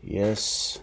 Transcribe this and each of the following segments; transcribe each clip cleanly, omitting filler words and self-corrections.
Yes.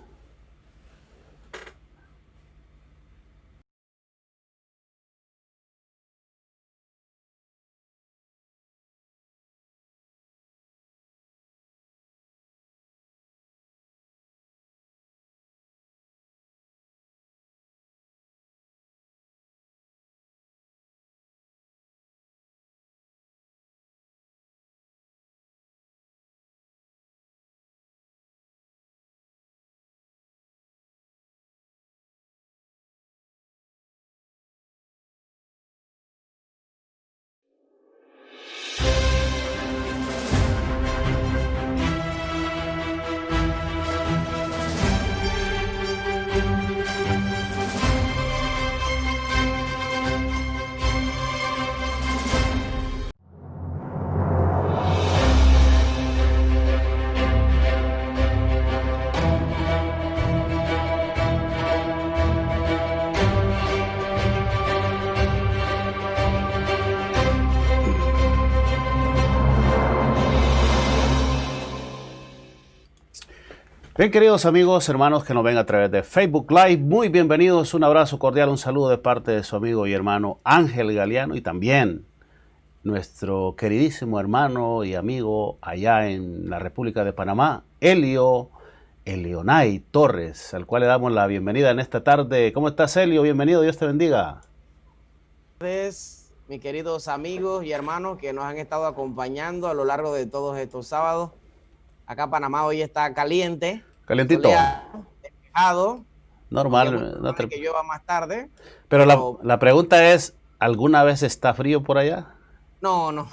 Bien, queridos amigos, hermanos que nos ven a través de Facebook Live, muy bienvenidos, un abrazo cordial, un saludo de parte de su amigo y hermano Ángel Galeano y también nuestro queridísimo hermano y amigo allá en la República de Panamá, Elionay Torres, al cual le damos la bienvenida en esta tarde. ¿Cómo estás, Elio? Bienvenido, Dios te bendiga. Mis queridos amigos y hermanos que nos han estado acompañando a lo largo de todos estos sábados. Acá Panamá hoy está caliente, Calientito. soleado, despejado. Normal. No que llueva más tarde. Pero la pregunta es, ¿alguna vez está frío por allá? No, no.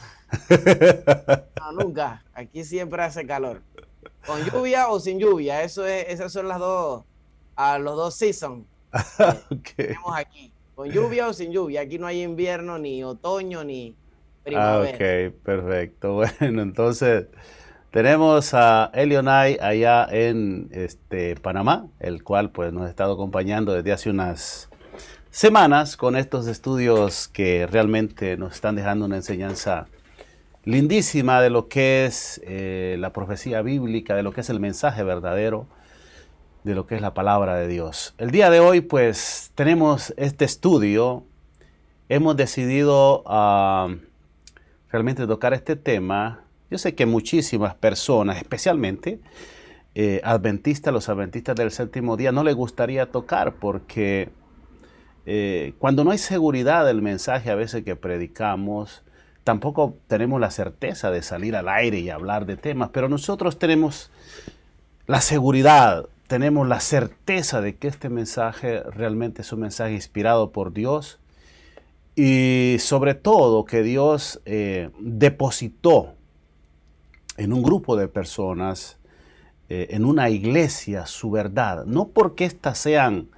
No, nunca. Aquí siempre hace calor. Con lluvia o sin lluvia. Esas son los dos seasons que tenemos aquí. Con lluvia o sin lluvia. Aquí no hay invierno, ni otoño, ni primavera. Ok, perfecto. Bueno, entonces tenemos a Elionay allá en Panamá, el cual pues nos ha estado acompañando desde hace unas semanas con estos estudios que realmente nos están dejando una enseñanza lindísima de lo que es la profecía bíblica, de lo que es el mensaje verdadero, de lo que es la palabra de Dios. El día de hoy pues tenemos este estudio, hemos decidido realmente tocar este tema. Yo sé que muchísimas personas, especialmente los adventistas del séptimo día, no les gustaría tocar porque cuando no hay seguridad del mensaje a veces que predicamos, tampoco tenemos la certeza de salir al aire y hablar de temas, pero nosotros tenemos la seguridad, tenemos la certeza de que este mensaje realmente es un mensaje inspirado por Dios y sobre todo que Dios depositó en un grupo de personas, en una iglesia, su verdad. No porque éstas sean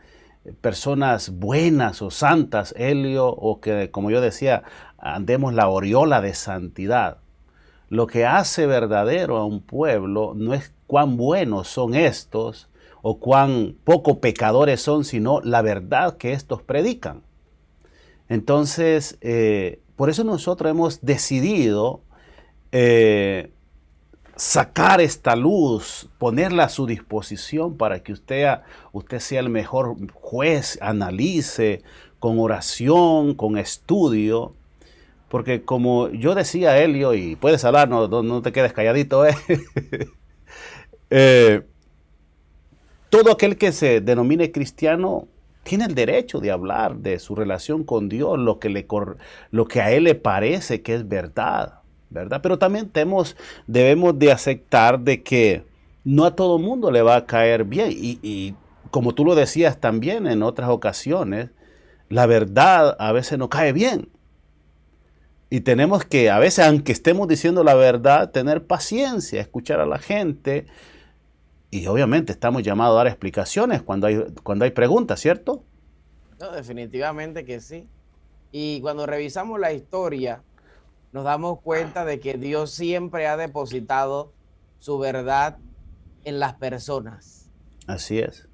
personas buenas o santas, Elio, o que, como yo decía, andemos la aureola de santidad. Lo que hace verdadero a un pueblo no es cuán buenos son estos o cuán poco pecadores son, sino la verdad que estos predican. Entonces, por eso nosotros hemos decidido sacar esta luz, ponerla a su disposición para que usted sea el mejor juez, analice con oración, con estudio. Porque como yo decía, Elio, y puedes hablar, no te quedes calladito, todo aquel que se denomine cristiano tiene el derecho de hablar de su relación con Dios, lo que a él le parece que es verdad, ¿verdad? Pero también debemos de aceptar de que no a todo mundo le va a caer bien. Y como tú lo decías también en otras ocasiones, la verdad a veces no cae bien. Y tenemos que, a veces, aunque estemos diciendo la verdad, tener paciencia, escuchar a la gente. Y obviamente estamos llamados a dar explicaciones cuando hay preguntas, ¿cierto? No, definitivamente que sí. Y cuando revisamos la historia, nos damos cuenta de que Dios siempre ha depositado su verdad en las personas. Así es.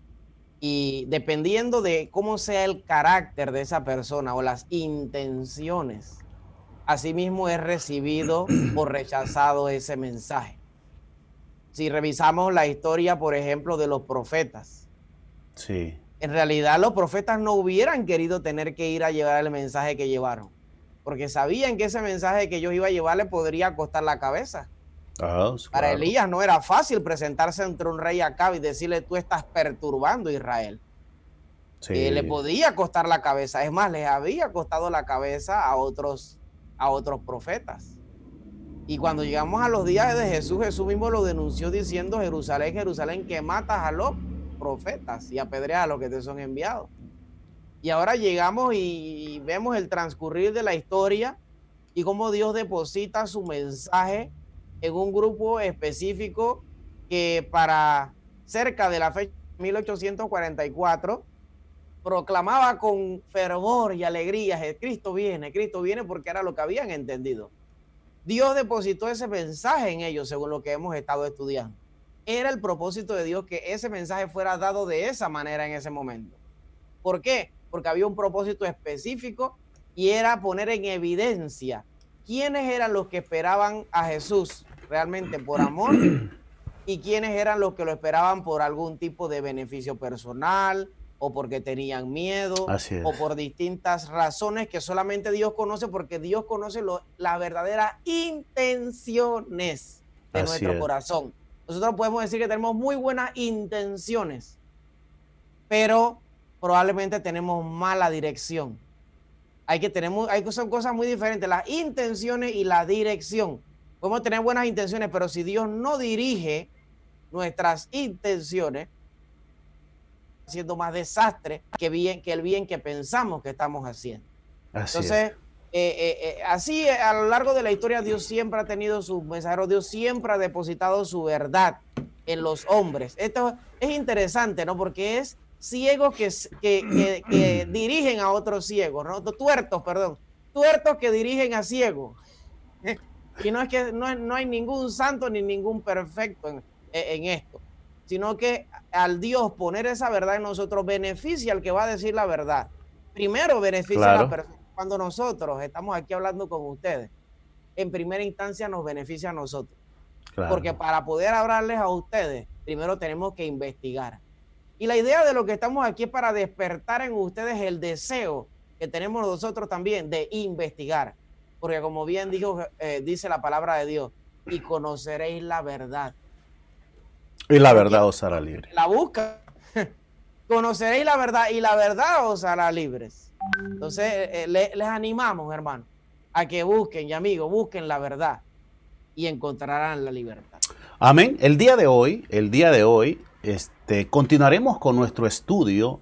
Y dependiendo de cómo sea el carácter de esa persona o las intenciones, asimismo es recibido o rechazado ese mensaje. si revisamos la historia, por ejemplo, de los profetas, Sí. en realidad los profetas no hubieran querido tener que ir a llevar el mensaje que llevaron, porque sabían que ese mensaje que ellos iban a llevar le podría costar la cabeza. Para Claro. Elías no era fácil presentarse entre un rey Acab y decirle: tú estás perturbando a Israel. Le Sí. podía costar la cabeza. Es más, les había costado la cabeza a otros profetas. Y cuando llegamos a los días de Jesús, Jesús mismo lo denunció diciendo: Jerusalén, Jerusalén, que matas a los profetas y apedreas a los que te son enviados. Y ahora llegamos y vemos el transcurrir de la historia y cómo Dios deposita su mensaje en un grupo específico que para cerca de la fecha de 1844 proclamaba con fervor y alegría: Cristo viene, porque era lo que habían entendido. Dios depositó ese mensaje en ellos, según lo que hemos estado estudiando. Era el propósito de Dios que ese mensaje fuera dado de esa manera en ese momento. ¿Por qué? Porque había un propósito específico y era poner en evidencia quiénes eran los que esperaban a Jesús realmente por amor y quiénes eran los que lo esperaban por algún tipo de beneficio personal o porque tenían miedo o por distintas razones que solamente Dios conoce, porque Dios conoce las verdaderas intenciones de nuestro corazón. Nosotros podemos decir que tenemos muy buenas intenciones, pero probablemente tenemos mala dirección. Son cosas muy diferentes, las intenciones y la dirección. Podemos tener buenas intenciones, pero si Dios no dirige nuestras intenciones, haciendo más desastre que el bien que pensamos que estamos haciendo. Entonces, así a lo largo de la historia, Dios siempre ha tenido sus mensajeros, Dios siempre ha depositado su verdad en los hombres. Esto es interesante, ¿no? Porque es ciegos que dirigen a otros ciegos, ¿no? Tuertos que dirigen a ciegos. Y no es que no hay ningún santo ni ningún perfecto en esto, sino que al Dios poner esa verdad en nosotros beneficia al que va a decir la verdad. Primero beneficia a la persona. Cuando nosotros estamos aquí hablando con ustedes, en primera instancia nos beneficia a nosotros. Porque para poder hablarles a ustedes, primero tenemos que investigar. Y la idea de lo que estamos aquí es para despertar en ustedes el deseo que tenemos nosotros también de investigar. Porque como bien dice la palabra de Dios: y conoceréis la verdad. Y la verdad os hará libre. La busca. Conoceréis la verdad y la verdad os hará libres. Entonces, les animamos, hermanos, a que busquen, y amigos, busquen la verdad y encontrarán la libertad. Amén. El día de hoy, continuaremos con nuestro estudio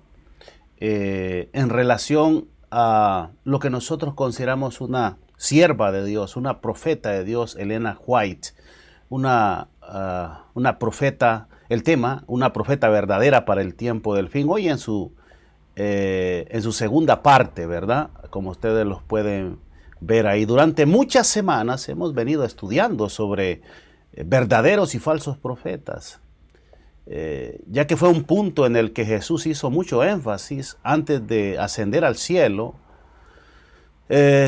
en relación a lo que nosotros consideramos una sierva de Dios, una profeta de Dios, Elena White, una profeta, el tema, una profeta verdadera para el tiempo del fin. Hoy en su segunda parte, ¿verdad? Como ustedes los pueden ver ahí. Durante muchas semanas hemos venido estudiando sobre verdaderos y falsos profetas, ya que fue un punto en el que Jesús hizo mucho énfasis antes de ascender al cielo.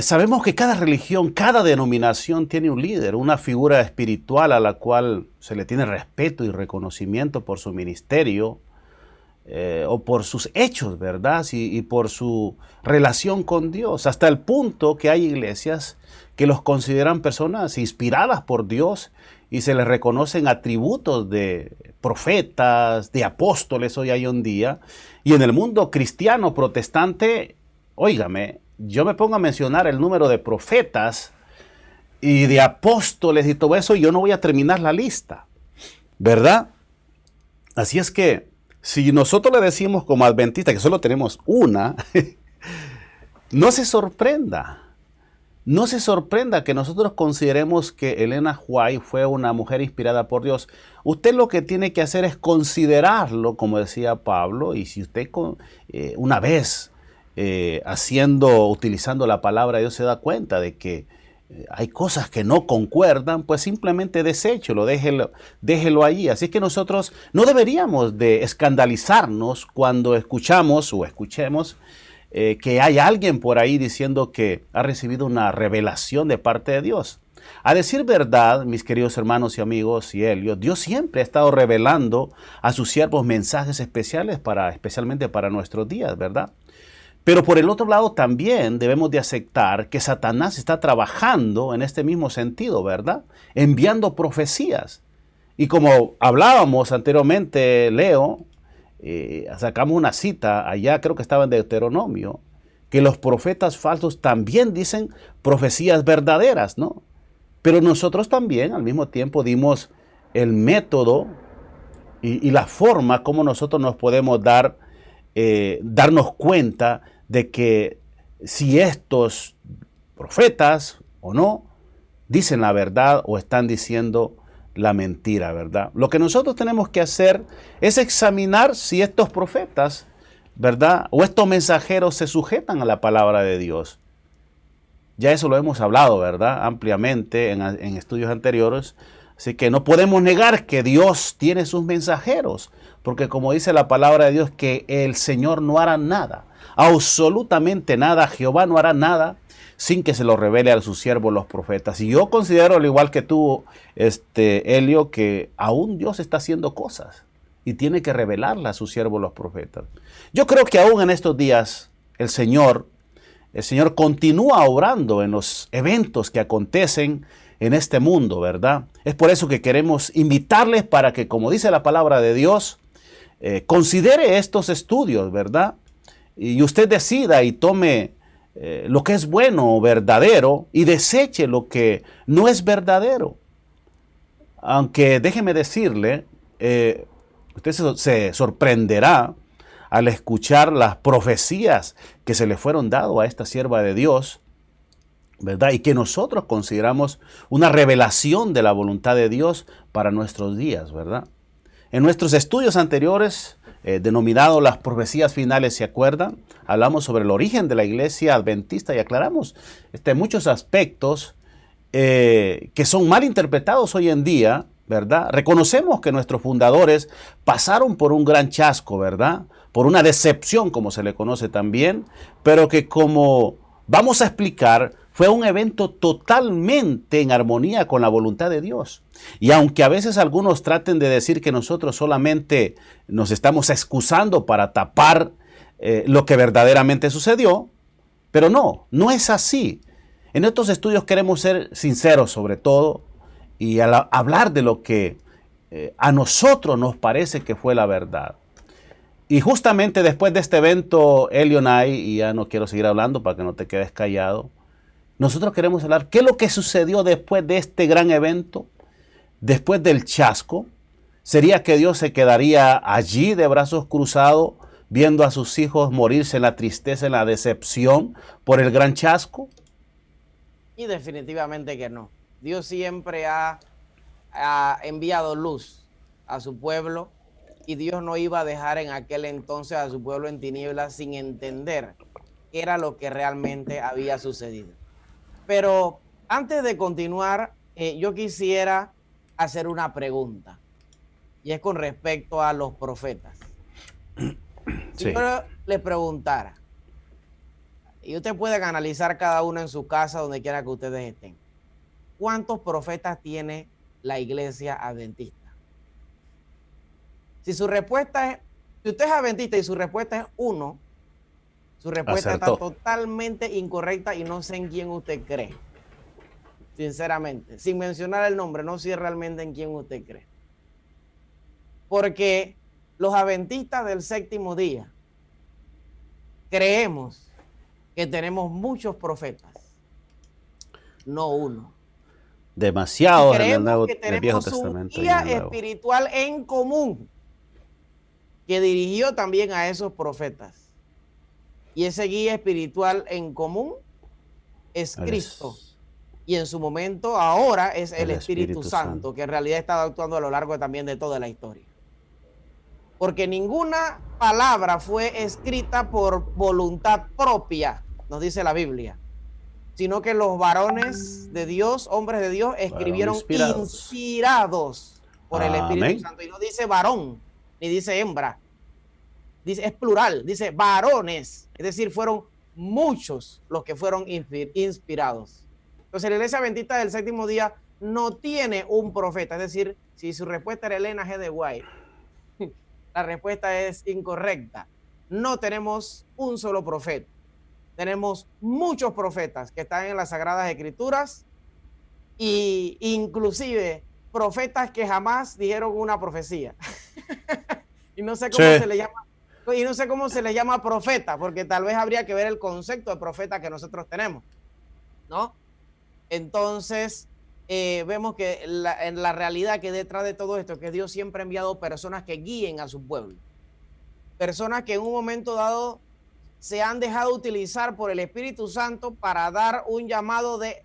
Sabemos que cada religión, cada denominación tiene un líder, una figura espiritual a la cual se le tiene respeto y reconocimiento por su ministerio o por sus hechos, ¿verdad? Y por su relación con Dios, hasta el punto que hay iglesias que los consideran personas inspiradas por Dios y se les reconocen atributos de profetas, de apóstoles hoy en día. Y en el mundo cristiano protestante, óigame, yo me pongo a mencionar el número de profetas y de apóstoles y todo eso, y yo no voy a terminar la lista, ¿verdad? Así es que si nosotros le decimos como adventistas que solo tenemos una, no se sorprenda. No se sorprenda que nosotros consideremos que Elena White fue una mujer inspirada por Dios. Usted lo que tiene que hacer es considerarlo, como decía Pablo, y si usted una vez utilizando la palabra de Dios se da cuenta de que hay cosas que no concuerdan, pues simplemente deséchelo, déjelo allí. Así que nosotros no deberíamos de escandalizarnos cuando escuchemos que hay alguien por ahí diciendo que ha recibido una revelación de parte de Dios. A decir verdad, mis queridos hermanos y amigos y Helio, Dios siempre ha estado revelando a sus siervos mensajes especiales especialmente para nuestros días, ¿verdad? Pero por el otro lado también debemos de aceptar que Satanás está trabajando en este mismo sentido, ¿verdad? Enviando profecías. Y como hablábamos anteriormente, Leo, sacamos una cita allá, creo que estaba en Deuteronomio, que los profetas falsos también dicen profecías verdaderas, ¿no? Pero nosotros también al mismo tiempo dimos el método y la forma como nosotros nos podemos darnos cuenta de que si estos profetas o no dicen la verdad o están diciendo la mentira, ¿verdad? Lo que nosotros tenemos que hacer es examinar si estos profetas, ¿verdad? O estos mensajeros se sujetan a la palabra de Dios. Ya eso lo hemos hablado, ¿verdad? Ampliamente en estudios anteriores. Así que no podemos negar que Dios tiene sus mensajeros, porque como dice la palabra de Dios, que el Señor no hará nada, absolutamente nada, Jehová no hará nada sin que se lo revele a sus siervos los profetas. Y yo considero, al igual que tú, Helio, que aún Dios está haciendo cosas y tiene que revelarlas a sus siervos los profetas. Yo creo que aún en estos días el Señor continúa obrando en los eventos que acontecen en este mundo, ¿verdad? Es por eso que queremos invitarles para que, como dice la palabra de Dios, considere estos estudios, ¿verdad? Y usted decida y tome lo que es bueno o verdadero y deseche lo que no es verdadero. Aunque déjeme decirle, usted se sorprenderá al escuchar las profecías que se le fueron dadas a esta sierva de Dios, ¿verdad? Y que nosotros consideramos una revelación de la voluntad de Dios para nuestros días, ¿verdad? En nuestros estudios anteriores, denominados las profecías finales, ¿se acuerdan? Hablamos sobre el origen de la iglesia adventista y aclaramos muchos aspectos que son mal interpretados hoy en día, ¿verdad? Reconocemos que nuestros fundadores pasaron por un gran chasco, ¿verdad? Por una decepción, como se le conoce también, pero que, como vamos a explicar, fue un evento totalmente en armonía con la voluntad de Dios. Y aunque a veces algunos traten de decir que nosotros solamente nos estamos excusando para tapar lo que verdaderamente sucedió, pero no es así. En estos estudios queremos ser sinceros sobre todo y hablar de lo que a nosotros nos parece que fue la verdad. Y justamente después de este evento, Elionai, y ya no quiero seguir hablando para que no te quedes callado, nosotros queremos hablar qué es lo que sucedió después de este gran evento, después del chasco. ¿Sería que Dios se quedaría allí de brazos cruzados viendo a sus hijos morirse en la tristeza, en la decepción por el gran chasco? Y definitivamente que no. Dios siempre ha enviado luz a su pueblo y Dios no iba a dejar en aquel entonces a su pueblo en tinieblas sin entender qué era lo que realmente había sucedido. Pero antes de continuar, yo quisiera hacer una pregunta y es con respecto a los profetas. Si Sí. yo le preguntara, y usted pueden analizar cada uno en su casa, donde quiera que ustedes estén, ¿cuántos profetas tiene la iglesia adventista? Si su respuesta es, si usted es adventista y su respuesta es 1, su respuesta Acertó. está totalmente incorrecta y no sé en quién usted cree. Sinceramente, sin mencionar el nombre, no sé realmente en quién usted cree. Porque los adventistas del séptimo día creemos que tenemos muchos profetas, no uno. Demasiados en el Viejo Testamento. Un guía espiritual en común que dirigió también a esos profetas. Y ese guía espiritual en común es Cristo. Y en su momento ahora es el Espíritu Santo, que en realidad ha estado actuando a lo largo también de toda la historia. Porque ninguna palabra fue escrita por voluntad propia, nos dice la Biblia, sino que los varones de Dios, hombres de Dios, escribieron inspirados por el Espíritu Santo. Y no dice varón, ni dice hembra, dice, es plural, dice varones, es decir, fueron muchos los que fueron inspirados. Entonces la iglesia adventista del séptimo día no tiene un profeta. Es decir, si su respuesta era Elena G. de White, la respuesta es incorrecta. No tenemos un solo profeta. Tenemos muchos profetas que están en las Sagradas Escrituras, e inclusive profetas que jamás dijeron una profecía. Y no sé cómo se le llama. Y no sé cómo se le llama profeta, porque tal vez habría que ver el concepto de profeta que nosotros tenemos, ¿no? Entonces, vemos que en la realidad que detrás de todo esto, que Dios siempre ha enviado personas que guíen a su pueblo. Personas que en un momento dado se han dejado utilizar por el Espíritu Santo para dar un llamado de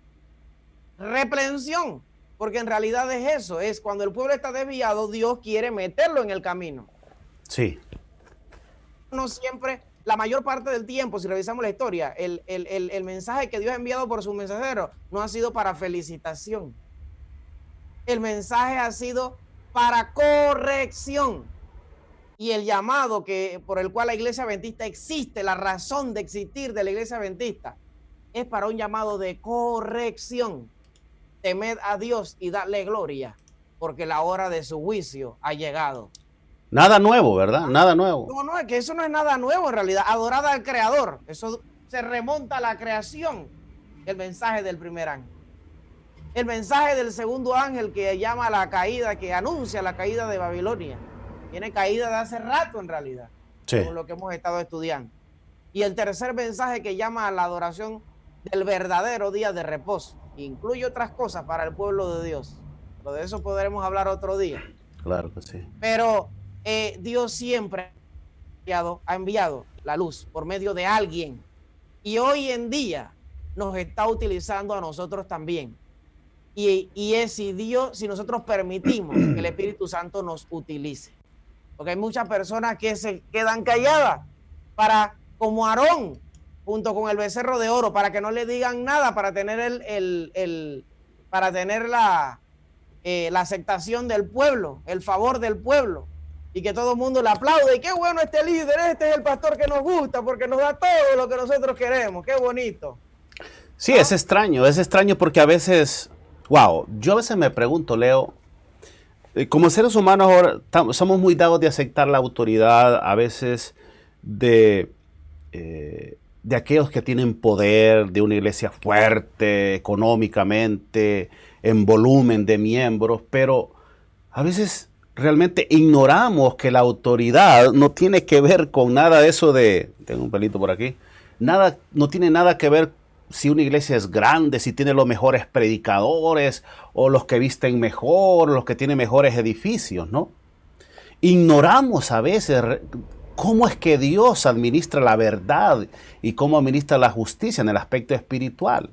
reprensión, porque en realidad es eso, es cuando el pueblo está desviado, Dios quiere meterlo en el camino. Sí. No siempre, la mayor parte del tiempo, si revisamos la historia, el mensaje que Dios ha enviado por su mensajero no ha sido para felicitación. El mensaje ha sido para corrección. Y el llamado por el cual la iglesia adventista existe, la razón de existir de la iglesia adventista, es para un llamado de corrección. Temed a Dios y dadle gloria, porque la hora de su juicio ha llegado. Nada nuevo, ¿verdad? Nada nuevo. No, es que eso no es nada nuevo en realidad. Adorad al Creador. Eso se remonta a la creación. El mensaje del primer ángel. El mensaje del segundo ángel que llama a la caída, que anuncia la caída de Babilonia. Tiene caída de hace rato en realidad. Sí. Con lo que hemos estado estudiando. Y el tercer mensaje que llama a la adoración del verdadero día de reposo. Incluye otras cosas para el pueblo de Dios. Pero de eso podremos hablar otro día. Claro que sí. Pero Dios siempre ha enviado la luz por medio de alguien. Y hoy en día nos está utilizando a nosotros también. Y es si nosotros permitimos que el Espíritu Santo nos utilice. Porque hay muchas personas que se quedan calladas como Aarón, junto con el becerro de oro, para que no le digan nada, para tener la aceptación del pueblo, el favor del pueblo, y que todo el mundo le aplaude. Y qué bueno este líder, este es el pastor que nos gusta, porque nos da todo lo que nosotros queremos. Qué bonito. Sí, ¿no? Es extraño porque a veces, yo a veces me pregunto, Leo, como seres humanos ahora somos muy dados de aceptar la autoridad, a veces de aquellos que tienen poder, de una iglesia fuerte económicamente, en volumen de miembros, pero a veces realmente ignoramos que la autoridad no tiene que ver con nada de eso tengo un pelito por aquí, no tiene nada que ver si una iglesia es grande, si tiene los mejores predicadores, o los que visten mejor, los que tienen mejores edificios, ¿no? Ignoramos a veces cómo es que Dios administra la verdad y cómo administra la justicia en el aspecto espiritual.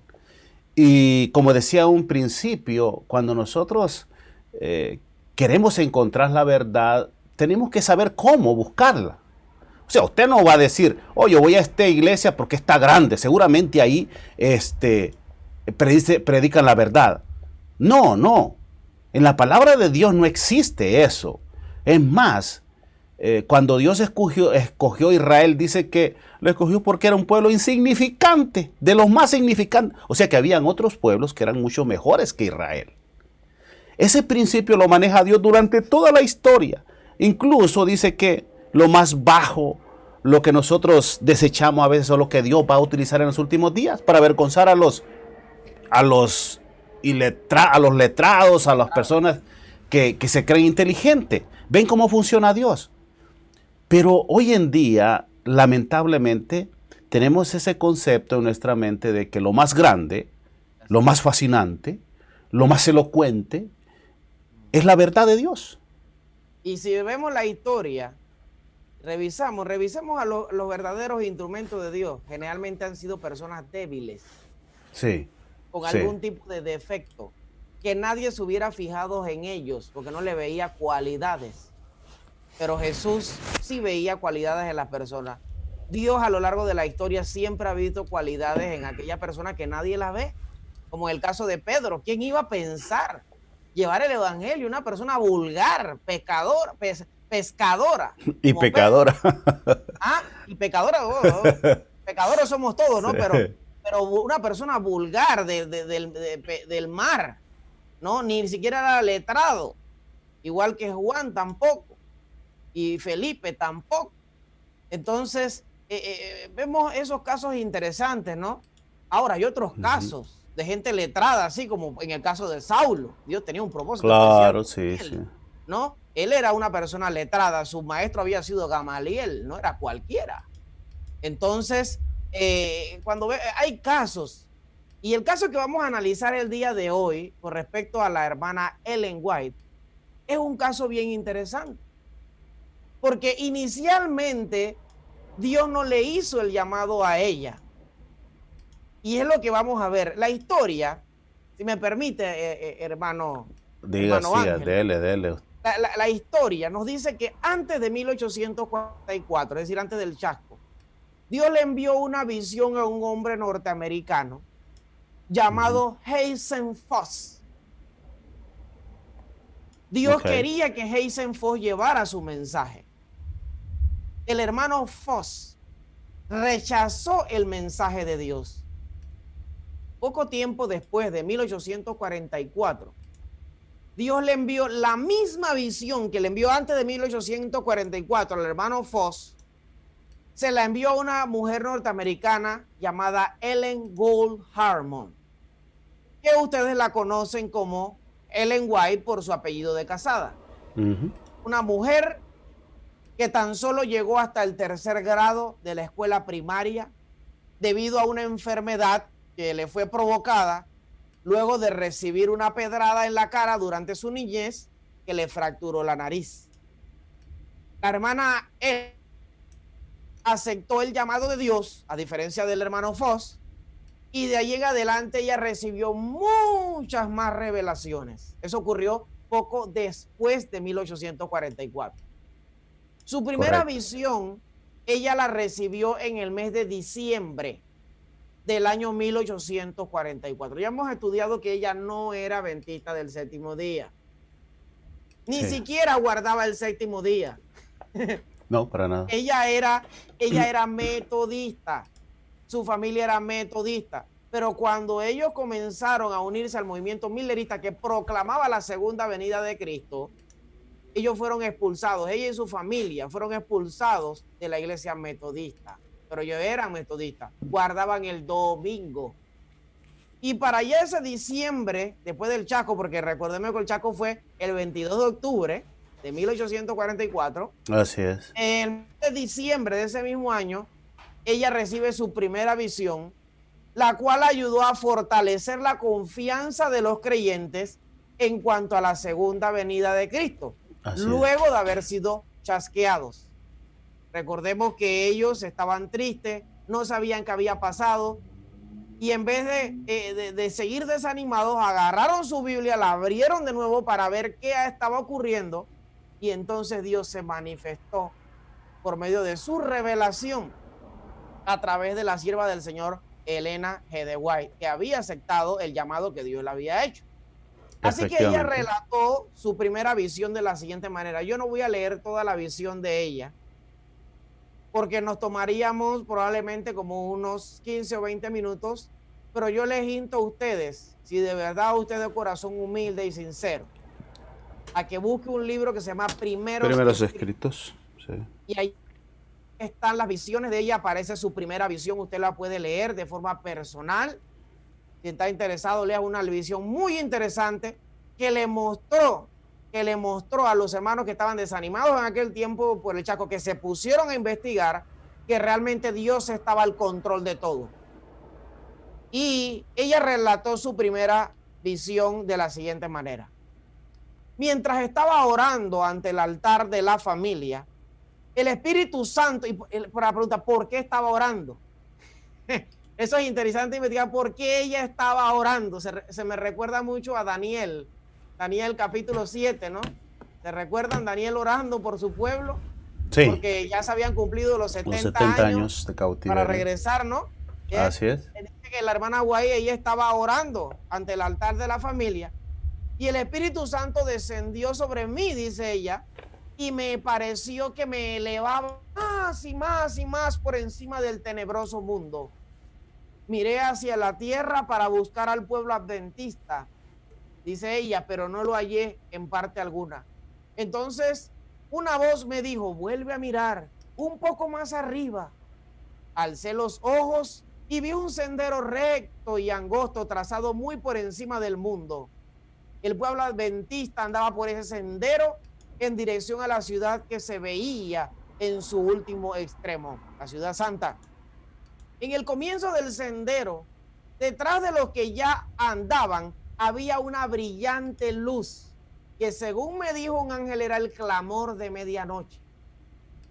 Y como decía un principio, cuando nosotros queremos encontrar la verdad, tenemos que saber cómo buscarla. O sea, usted no va a decir, oye, voy a esta iglesia porque está grande, seguramente ahí predican la verdad. No. En la palabra de Dios no existe eso. Es más, cuando Dios escogió a Israel, dice que lo escogió porque era un pueblo insignificante, de los más significantes. O sea que habían otros pueblos que eran mucho mejores que Israel. Ese principio lo maneja Dios durante toda la historia. Incluso dice que lo más bajo, lo que nosotros desechamos a veces, es lo que Dios va a utilizar en los últimos días para avergonzar a los letrados, a las personas que se creen inteligentes. ¿Ven cómo funciona Dios? Pero hoy en día, lamentablemente, tenemos ese concepto en nuestra mente de que lo más grande, lo más fascinante, lo más elocuente, es la verdad de Dios. Y si vemos la historia, revisemos a los verdaderos instrumentos de Dios. Generalmente han sido personas débiles. Sí. Con algún tipo de defecto. Que nadie se hubiera fijado en ellos porque no le veía cualidades. Pero Jesús sí veía cualidades en las personas. Dios a lo largo de la historia siempre ha visto cualidades en aquella persona que nadie las ve. Como en el caso de Pedro. ¿Quién iba a pensar llevar el evangelio a una persona vulgar, pescadora? Y pecadora. Y pecadora. Pecadores somos todos, ¿no? Pero pero una persona vulgar del mar, ¿no? Ni siquiera era letrado, igual que Juan tampoco, y Felipe tampoco. Entonces, vemos esos casos interesantes, ¿no? Ahora, hay otros casos de gente letrada, así como en el caso de Saulo. Dios tenía un propósito Claro, especial sí, con sí. él, ¿no? Él era una persona letrada, su maestro había sido Gamaliel, no era cualquiera. Entonces, hay casos, y el caso que vamos a analizar el día de hoy con respecto a la hermana Ellen White es un caso bien interesante, porque inicialmente Dios no le hizo el llamado a ella. Y es lo que vamos a ver. La historia, si me permite, hermano Sí, Ángel, dele. la historia nos dice que antes de 1844, es decir, antes del chasco, Dios le envió una visión a un hombre norteamericano llamado Hazen Foss. Dios quería que Hazen Foss llevara su mensaje. El hermano Foss rechazó el mensaje de Dios. Poco tiempo después de 1844, Dios le envió la misma visión que le envió antes de 1844 al hermano Foss. Se la envió a una mujer norteamericana llamada Ellen Gould Harmon, que ustedes la conocen como Ellen White por su apellido de casada. Una mujer que tan solo llegó hasta el 3er grado de la escuela primaria debido a una enfermedad que le fue provocada luego de recibir una pedrada en la cara durante su niñez que le fracturó la nariz. La hermana aceptó el llamado de Dios, a diferencia del hermano Foss, y de ahí en adelante ella recibió muchas más revelaciones. Eso ocurrió poco después de 1844. Su primera visión, ella la recibió en el mes de diciembre del año 1844. Ya hemos estudiado que ella no era adventista del séptimo día. Ni siquiera guardaba el séptimo día. No, para nada. Ella era metodista. Su familia era metodista. Pero cuando ellos comenzaron a unirse al movimiento millerista que proclamaba la segunda venida de Cristo, ellos fueron expulsados. Ella y su familia fueron expulsados de la iglesia metodista. Pero ellos eran metodistas, guardaban el domingo. Y para allá ese diciembre, después del chasco, porque recordemos que el chasco fue el 22 de octubre de 1844. Así es. En diciembre de ese mismo año, ella recibe su primera visión, la cual ayudó a fortalecer la confianza de los creyentes en cuanto a la segunda venida de Cristo, luego de haber sido chasqueados. Recordemos que ellos estaban tristes, no sabían qué había pasado, y en vez de seguir desanimados, agarraron su Biblia, la abrieron de nuevo para ver qué estaba ocurriendo, y entonces Dios se manifestó por medio de su revelación a través de la sierva del Señor, Elena G. de White, que había aceptado el llamado que Dios le había hecho. Así que ella relató su primera visión de la siguiente manera. Yo no voy a leer toda la visión de ella, porque nos tomaríamos probablemente como unos 15 o 20 minutos, pero yo les insto a ustedes, si de verdad usted de corazón humilde y sincero, a que busque un libro que se llama Primeros Escritos. Sí. Y ahí están las visiones de ella, aparece su primera visión, usted la puede leer de forma personal. Si está interesado, lea una visión muy interesante que le mostró a los hermanos que estaban desanimados en aquel tiempo por el chasco, que se pusieron a investigar que realmente Dios estaba al control de todo. Y ella relató su primera visión de la siguiente manera. Mientras estaba orando ante el altar de la familia, el Espíritu Santo, y por la pregunta, ¿por qué estaba orando? Eso es interesante investigar por qué ella estaba orando. Se me recuerda mucho a Daniel capítulo 7, ¿no? ¿Se recuerdan Daniel orando por su pueblo? Sí. Porque ya se habían cumplido los 70 años de cautiverio. Para regresar, ¿no? Así es. Dice que la hermana White, ella estaba orando ante el altar de la familia y el Espíritu Santo descendió sobre mí, dice ella, y me pareció que me elevaba más y más y más por encima del tenebroso mundo. miré hacia la tierra para buscar al pueblo adventista, dice ella, pero no lo hallé en parte alguna. Entonces una voz me dijo, vuelve a mirar un poco más arriba. Alcé los ojos y vi un sendero recto y angosto trazado muy por encima del mundo. El pueblo adventista andaba por ese sendero en dirección a la ciudad que se veía en su último extremo, la ciudad santa. En el comienzo del sendero, detrás de los que ya andaban, había una brillante luz que, según me dijo un ángel, era el clamor de medianoche.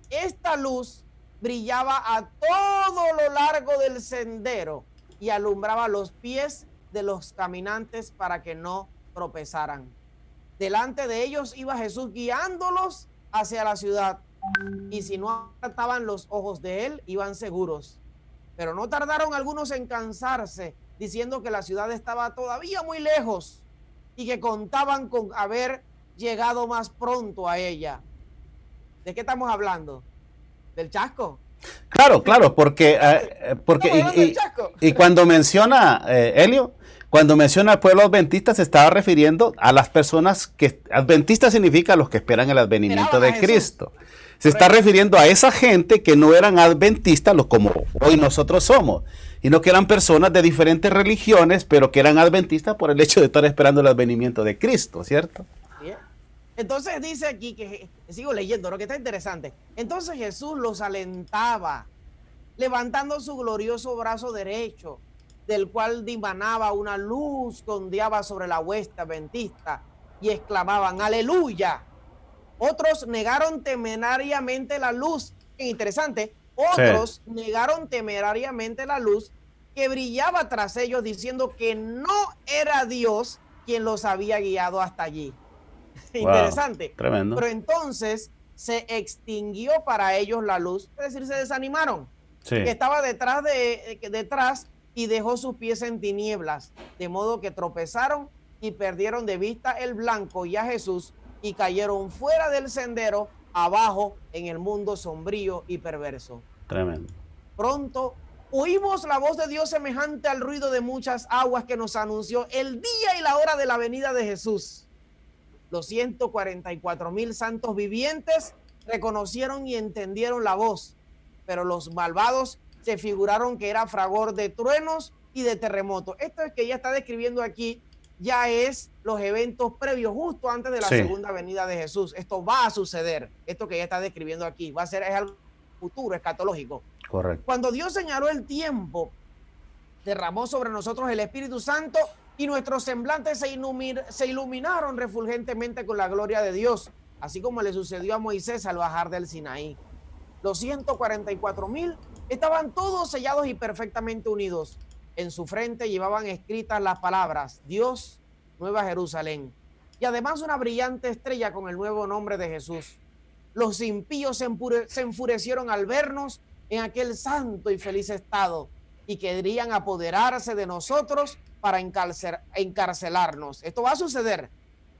Esta luz brillaba a todo lo largo del sendero y alumbraba los pies de los caminantes para que no tropezaran. Delante de ellos iba Jesús guiándolos hacia la ciudad, y si no apartaban los ojos de él, iban seguros. Pero no tardaron algunos en cansarse, diciendo que la ciudad estaba todavía muy lejos y que contaban con haber llegado más pronto a ella. ¿De qué estamos hablando? ¿Del chasco? Claro, claro, y cuando menciona, Helio, cuando menciona al pueblo adventista se estaba refiriendo a las personas que, adventista significa los que esperan el advenimiento de Cristo. Se está refiriendo a esa gente que no eran adventistas, como hoy nosotros somos, sino que eran personas de diferentes religiones, pero que eran adventistas por el hecho de estar esperando el advenimiento de Cristo, ¿cierto? Bien. Entonces dice aquí, que sigo leyendo, lo que está interesante. Entonces Jesús los alentaba, levantando su glorioso brazo derecho, del cual dimanaba una luz que ondeaba sobre la hueste adventista, y exclamaban, aleluya. Otros negaron temerariamente la luz. Interesante. Otros negaron temerariamente la luz que brillaba tras ellos, diciendo que no era Dios quien los había guiado hasta allí. Wow, interesante. Tremendo. Pero entonces se extinguió para ellos la luz, es decir, se desanimaron. Que estaba detrás y dejó sus pies en tinieblas, de modo que tropezaron y perdieron de vista el blanco y a Jesús, y cayeron fuera del sendero, abajo en el mundo sombrío y perverso. Tremendo. Pronto oímos la voz de Dios semejante al ruido de muchas aguas que nos anunció el día y la hora de la venida de Jesús. Los 144,000 santos vivientes reconocieron y entendieron la voz, pero los malvados se figuraron que era fragor de truenos y de terremotos. Esto es que ella está describiendo aquí, ya es los eventos previos, justo antes de la segunda venida de Jesús. Esto va a suceder, esto que ella está describiendo aquí, va a ser, es algo futuro, escatológico. Correcto. Cuando Dios señaló el tiempo, derramó sobre nosotros el Espíritu Santo y nuestros semblantes se iluminaron refulgentemente con la gloria de Dios, así como le sucedió a Moisés al bajar del Sinaí. Los 144,000 estaban todos sellados y perfectamente unidos. En su frente llevaban escritas las palabras, Dios, Nueva Jerusalén, y además una brillante estrella con el nuevo nombre de Jesús. Los impíos se enfurecieron al vernos en aquel santo y feliz estado, y querían apoderarse de nosotros para encarcelarnos. Esto va a suceder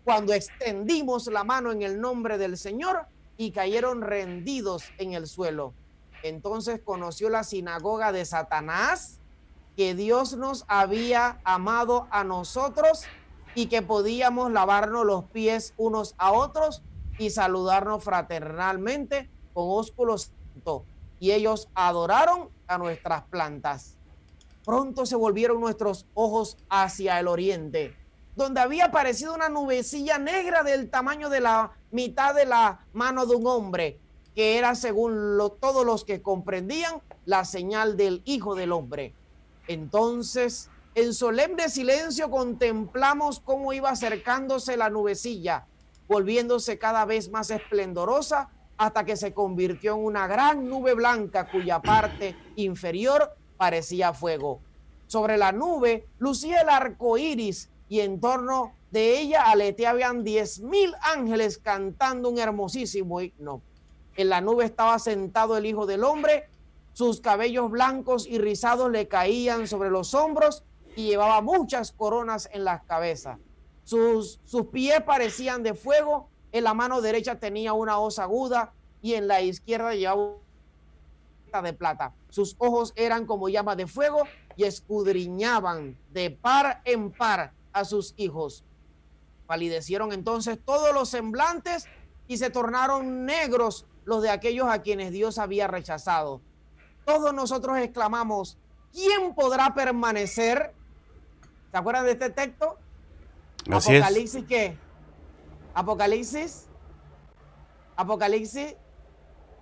cuando extendimos la mano en el nombre del Señor y cayeron rendidos en el suelo. Entonces conoció la sinagoga de Satanás que Dios nos había amado a nosotros y que podíamos lavarnos los pies unos a otros y saludarnos fraternalmente con ósculo santo. Y ellos adoraron a nuestras plantas. Pronto se volvieron nuestros ojos hacia el oriente, donde había aparecido una nubecilla negra del tamaño de la mitad de la mano de un hombre, que era, según todos los que comprendían, la señal del Hijo del Hombre. Entonces, en solemne silencio contemplamos cómo iba acercándose la nubecilla, volviéndose cada vez más esplendorosa, hasta que se convirtió en una gran nube blanca cuya parte inferior parecía fuego. Sobre la nube lucía el arco iris, y en torno de ella aleteaban 10,000 ángeles cantando un hermosísimo himno. En la nube estaba sentado el Hijo del Hombre. Sus cabellos blancos y rizados le caían sobre los hombros y llevaba muchas coronas en las cabezas. Sus pies parecían de fuego, en la mano derecha tenía una hoz aguda y en la izquierda llevaba una de plata. Sus ojos eran como llamas de fuego y escudriñaban de par en par a sus hijos. Palidecieron entonces todos los semblantes y se tornaron negros los de aquellos a quienes Dios había rechazado. Todos nosotros exclamamos, ¿quién podrá permanecer? ¿Se acuerdan de este texto? Así Apocalipsis, es. ¿qué? Apocalipsis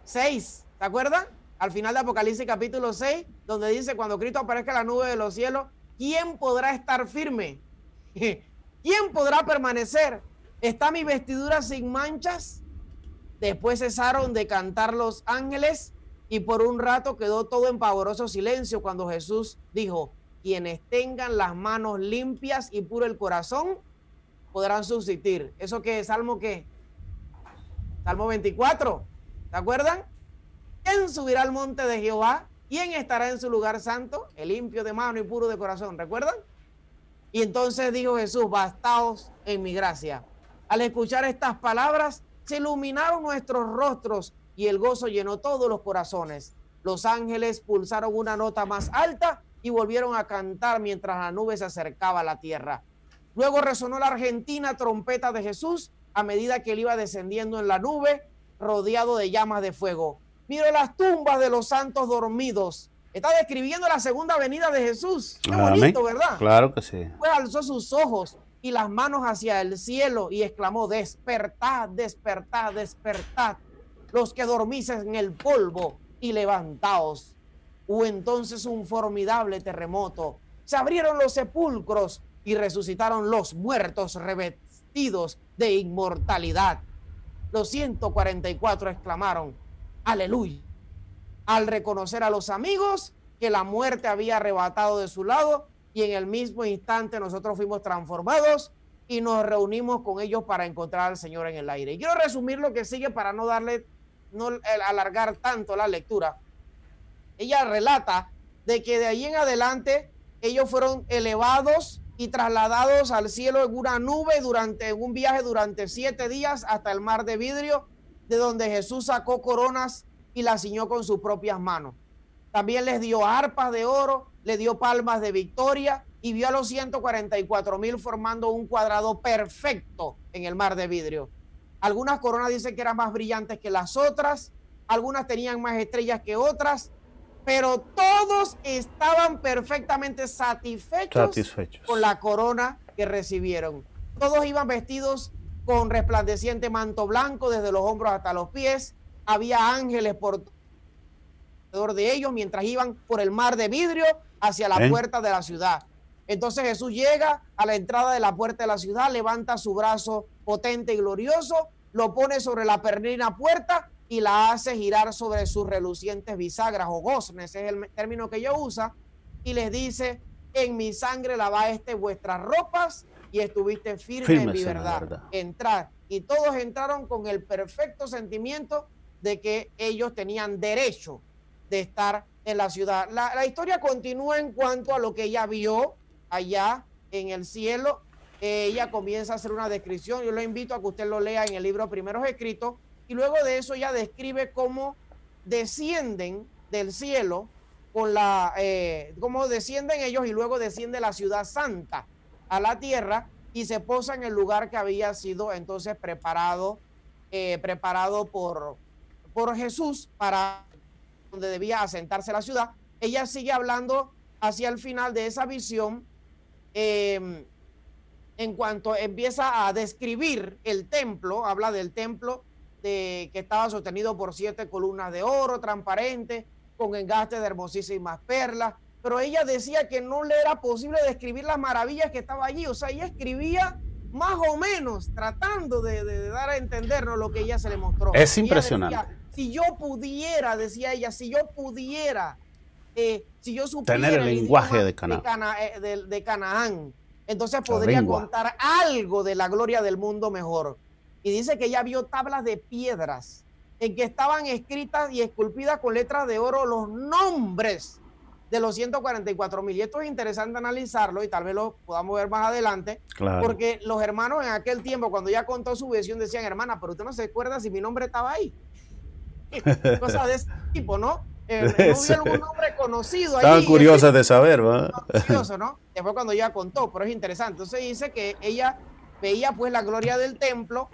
6, ¿se acuerdan? Al final de Apocalipsis capítulo 6, donde dice, cuando Cristo aparezca en la nube de los cielos, ¿quién podrá estar firme? ¿Quién podrá permanecer? ¿Está mi vestidura sin manchas? Después cesaron de cantar los ángeles y por un rato quedó todo en pavoroso silencio cuando Jesús dijo, quienes tengan las manos limpias y puro el corazón podrán subsistir. ¿Eso qué? ¿Salmo qué? Salmo 24, ¿se acuerdan? ¿Quién subirá al monte de Jehová? ¿Quién estará en su lugar santo? El limpio de mano y puro de corazón, ¿recuerdan? Y entonces dijo Jesús, bastaos en mi gracia. Al escuchar estas palabras, se iluminaron nuestros rostros y el gozo llenó todos los corazones. Los ángeles pulsaron una nota más alta y volvieron a cantar mientras la nube se acercaba a la tierra. Luego resonó la argentina trompeta de Jesús a medida que él iba descendiendo en la nube, rodeado de llamas de fuego. Miro las tumbas de los santos dormidos. Está describiendo la segunda venida de Jesús. Qué bonito, ¿verdad? Claro que sí. Pues alzó sus ojos y las manos hacia el cielo y exclamó, despertad, despertad, despertad, los que dormís en el polvo, y levantaos. Hubo entonces un formidable terremoto. Se abrieron los sepulcros y resucitaron los muertos revestidos de inmortalidad. Los 144 exclamaron, aleluya, al reconocer a los amigos que la muerte había arrebatado de su lado, y en el mismo instante nosotros fuimos transformados y nos reunimos con ellos para encontrar al Señor en el aire. Y quiero resumir lo que sigue para no alargar tanto la lectura. Ella relata de que de ahí en adelante ellos fueron elevados y trasladados al cielo en una nube en un viaje durante 7 días hasta el mar de vidrio, de donde Jesús sacó coronas y las ciñó con sus propias manos. También les dio arpas de oro, le dio palmas de victoria y vio a los 144,000 formando un cuadrado perfecto en el mar de vidrio. Algunas coronas dicen que eran más brillantes que las otras, algunas tenían más estrellas que otras, pero todos estaban perfectamente satisfechos con la corona que recibieron. Todos iban vestidos con resplandeciente manto blanco desde los hombros hasta los pies. Había ángeles por alrededor de ellos mientras iban por el mar de vidrio hacia la puerta de la ciudad. Entonces Jesús llega a la entrada de la puerta de la ciudad, levanta su brazo potente y glorioso, lo pone sobre la perlina puerta y la hace girar sobre sus relucientes bisagras o goznes, es el término que ella usa, y les dice, en mi sangre lavaste vuestras ropas y estuviste firmes en mi verdad. Entrad. Y todos entraron con el perfecto sentimiento de que ellos tenían derecho de estar en la ciudad. La historia continúa en cuanto a lo que ella vio allá en el cielo. Ella comienza a hacer una descripción. Yo lo invito a que usted lo lea en el libro Primeros Escritos. Y luego de eso ella describe cómo descienden del cielo, cómo descienden ellos y luego desciende la ciudad santa a la tierra y se posa en el lugar que había sido entonces preparado por Jesús para donde debía asentarse la ciudad. Ella sigue hablando hacia el final de esa visión, en cuanto empieza a describir el templo, habla del templo que estaba sostenido por 7 columnas de oro transparente, con engaste de hermosísimas perlas, pero ella decía que no le era posible describir las maravillas que estaba allí. O sea, ella escribía más o menos tratando de dar a entendernos lo que ella se le mostró. Es impresionante. Decía, si yo pudiera, decía ella, si yo supiera tener el lenguaje de Canaán, entonces podría contar algo de la gloria del mundo mejor. Y dice que ella vio tablas de piedras en que estaban escritas y esculpidas con letras de oro los nombres de los 144,000. Y esto es interesante analizarlo y tal vez lo podamos ver más adelante, claro, porque los hermanos en aquel tiempo, cuando ella contó su visión, decían, hermana, pero usted no se acuerda si mi nombre estaba ahí. Cosas de ese tipo, ¿no? No hubo algún nombre conocido allí. Estaban curiosas de saber, ¿verdad? Curioso, ¿no? Después cuando ella contó, pero es interesante. Entonces dice que ella veía pues la gloria del templo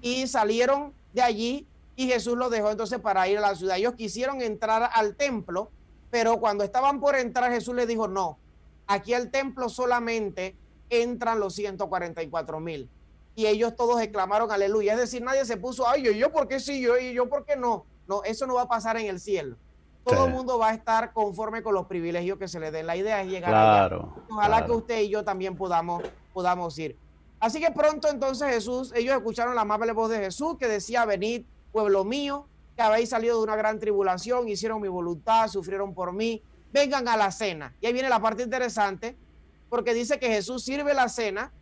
y salieron de allí y Jesús los dejó entonces para ir a la ciudad. Ellos quisieron entrar al templo, pero cuando estaban por entrar Jesús les dijo, no, aquí al templo solamente entran los 144,000. Y ellos todos exclamaron aleluya. Es decir, nadie se puso, ay, yo por qué sí, yo por qué no. No, eso no va a pasar en el cielo. Todo el mundo va a estar conforme con los privilegios que se le den. La idea es llegar allá. Ojalá que usted y yo también podamos ir. Así que pronto entonces ellos escucharon la amable voz de Jesús que decía, venid, pueblo mío, que habéis salido de una gran tribulación, hicieron mi voluntad, sufrieron por mí, vengan a la cena. Y ahí viene la parte interesante, porque dice que Jesús sirve la cena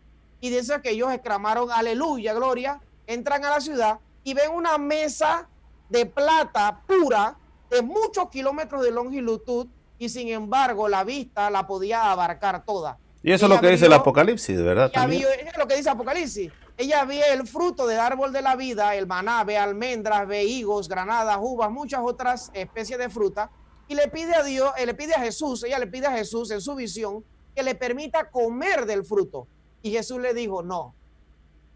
y dice que ellos exclamaron, aleluya, gloria, entran a la ciudad y ven una mesa de plata pura, de muchos kilómetros de longitud, y sin embargo la vista la podía abarcar toda. Y eso es lo que dice el Apocalipsis, ¿verdad? Es lo que dice Apocalipsis. Ella vio el fruto del árbol de la vida, el maná, ve almendras, ve higos, granadas, uvas, muchas otras especies de fruta, y le pide a Dios, ella le pide a Jesús en su visión que le permita comer del fruto. Y Jesús le dijo, no,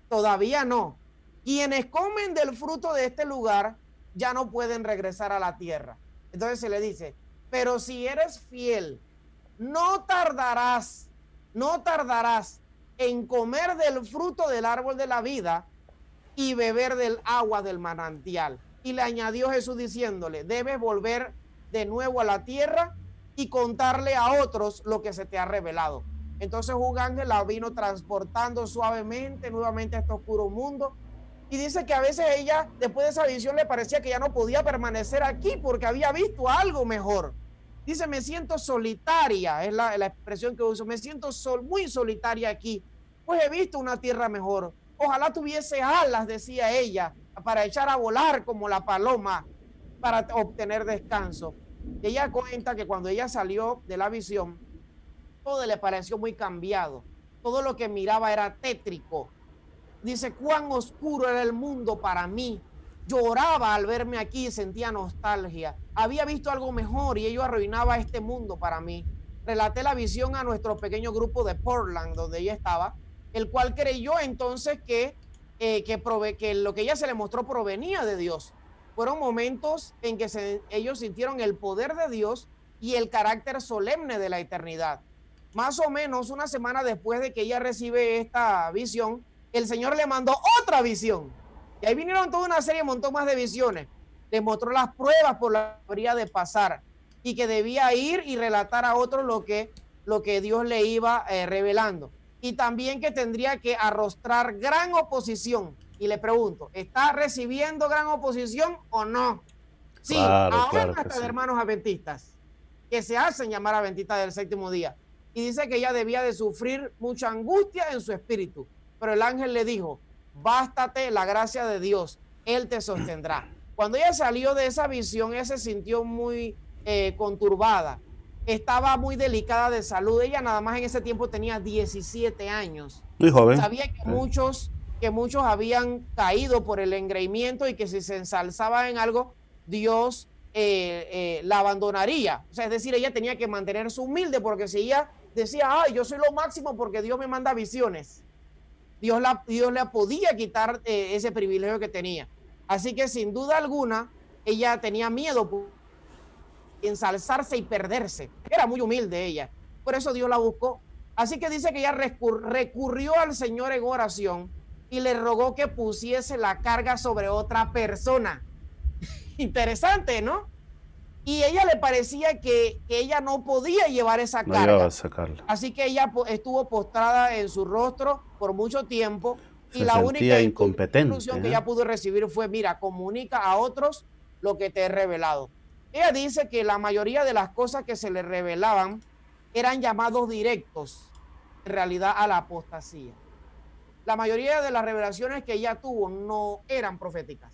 todavía no. Quienes comen del fruto de este lugar ya no pueden regresar a la tierra. Entonces se le dice, pero si eres fiel, no tardarás en comer del fruto del árbol de la vida y beber del agua del manantial. Y le añadió Jesús diciéndole, debes volver de nuevo a la tierra y contarle a otros lo que se te ha revelado. Entonces un ángel la vino transportando suavemente nuevamente a este oscuro mundo. Y dice que a veces ella, después de esa visión, le parecía que ya no podía permanecer aquí porque había visto algo mejor. Dice, me siento solitaria, es la expresión que uso, me siento muy solitaria aquí, pues he visto una tierra mejor. Ojalá tuviese alas, decía ella, para echar a volar como la paloma, para obtener descanso. Y ella cuenta que cuando ella salió de la visión, todo le pareció muy cambiado. Todo lo que miraba era tétrico. Dice, cuán oscuro era el mundo para mí. Lloraba al verme aquí y sentía nostalgia. Había visto algo mejor y ello arruinaba este mundo para mí. Relaté la visión a nuestro pequeño grupo de Portland, donde ella estaba, el cual creyó entonces que lo que ella se le mostró provenía de Dios. Fueron momentos en que ellos sintieron el poder de Dios y el carácter solemne de la eternidad. Más o menos una semana después de que ella recibe esta visión, el Señor le mandó otra visión. Y ahí vinieron toda una serie, un montón más de visiones. Le mostró las pruebas por las que habría de pasar y que debía ir y relatar a otros lo que Dios le iba revelando. Y también que tendría que arrostrar gran oposición. Y le pregunto, ¿está recibiendo gran oposición o no? Sí, aún hasta de hermanos adventistas, que se hacen llamar adventistas del séptimo día. Y dice que ella debía de sufrir mucha angustia en su espíritu. Pero el ángel le dijo, bástate la gracia de Dios, Él te sostendrá. Cuando ella salió de esa visión, ella se sintió muy conturbada. Estaba muy delicada de salud. Ella nada más en ese tiempo tenía 17 años. Muy joven. Sabía que muchos habían caído por el engreimiento y que si se ensalzaba en algo, Dios la abandonaría. O sea, es decir, ella tenía que mantenerse humilde porque si ella decía, ay, yo soy lo máximo porque Dios me manda visiones, Dios le podía quitar ese privilegio que tenía. Así que sin duda alguna, ella tenía miedo de ensalzarse y perderse. Era muy humilde ella. Por eso Dios la buscó. Así que dice que ella recurrió al Señor en oración y le rogó que pusiese la carga sobre otra persona. Interesante, ¿no? Y a ella le parecía que ella no podía llevar esa carga. Así que ella estuvo postrada en su rostro por mucho tiempo y la única instrucción que ella pudo recibir fue, mira, comunica a otros lo que te he revelado. Ella dice que la mayoría de las cosas que se le revelaban eran llamados directos, en realidad, a la apostasía. La mayoría de las revelaciones que ella tuvo no eran proféticas.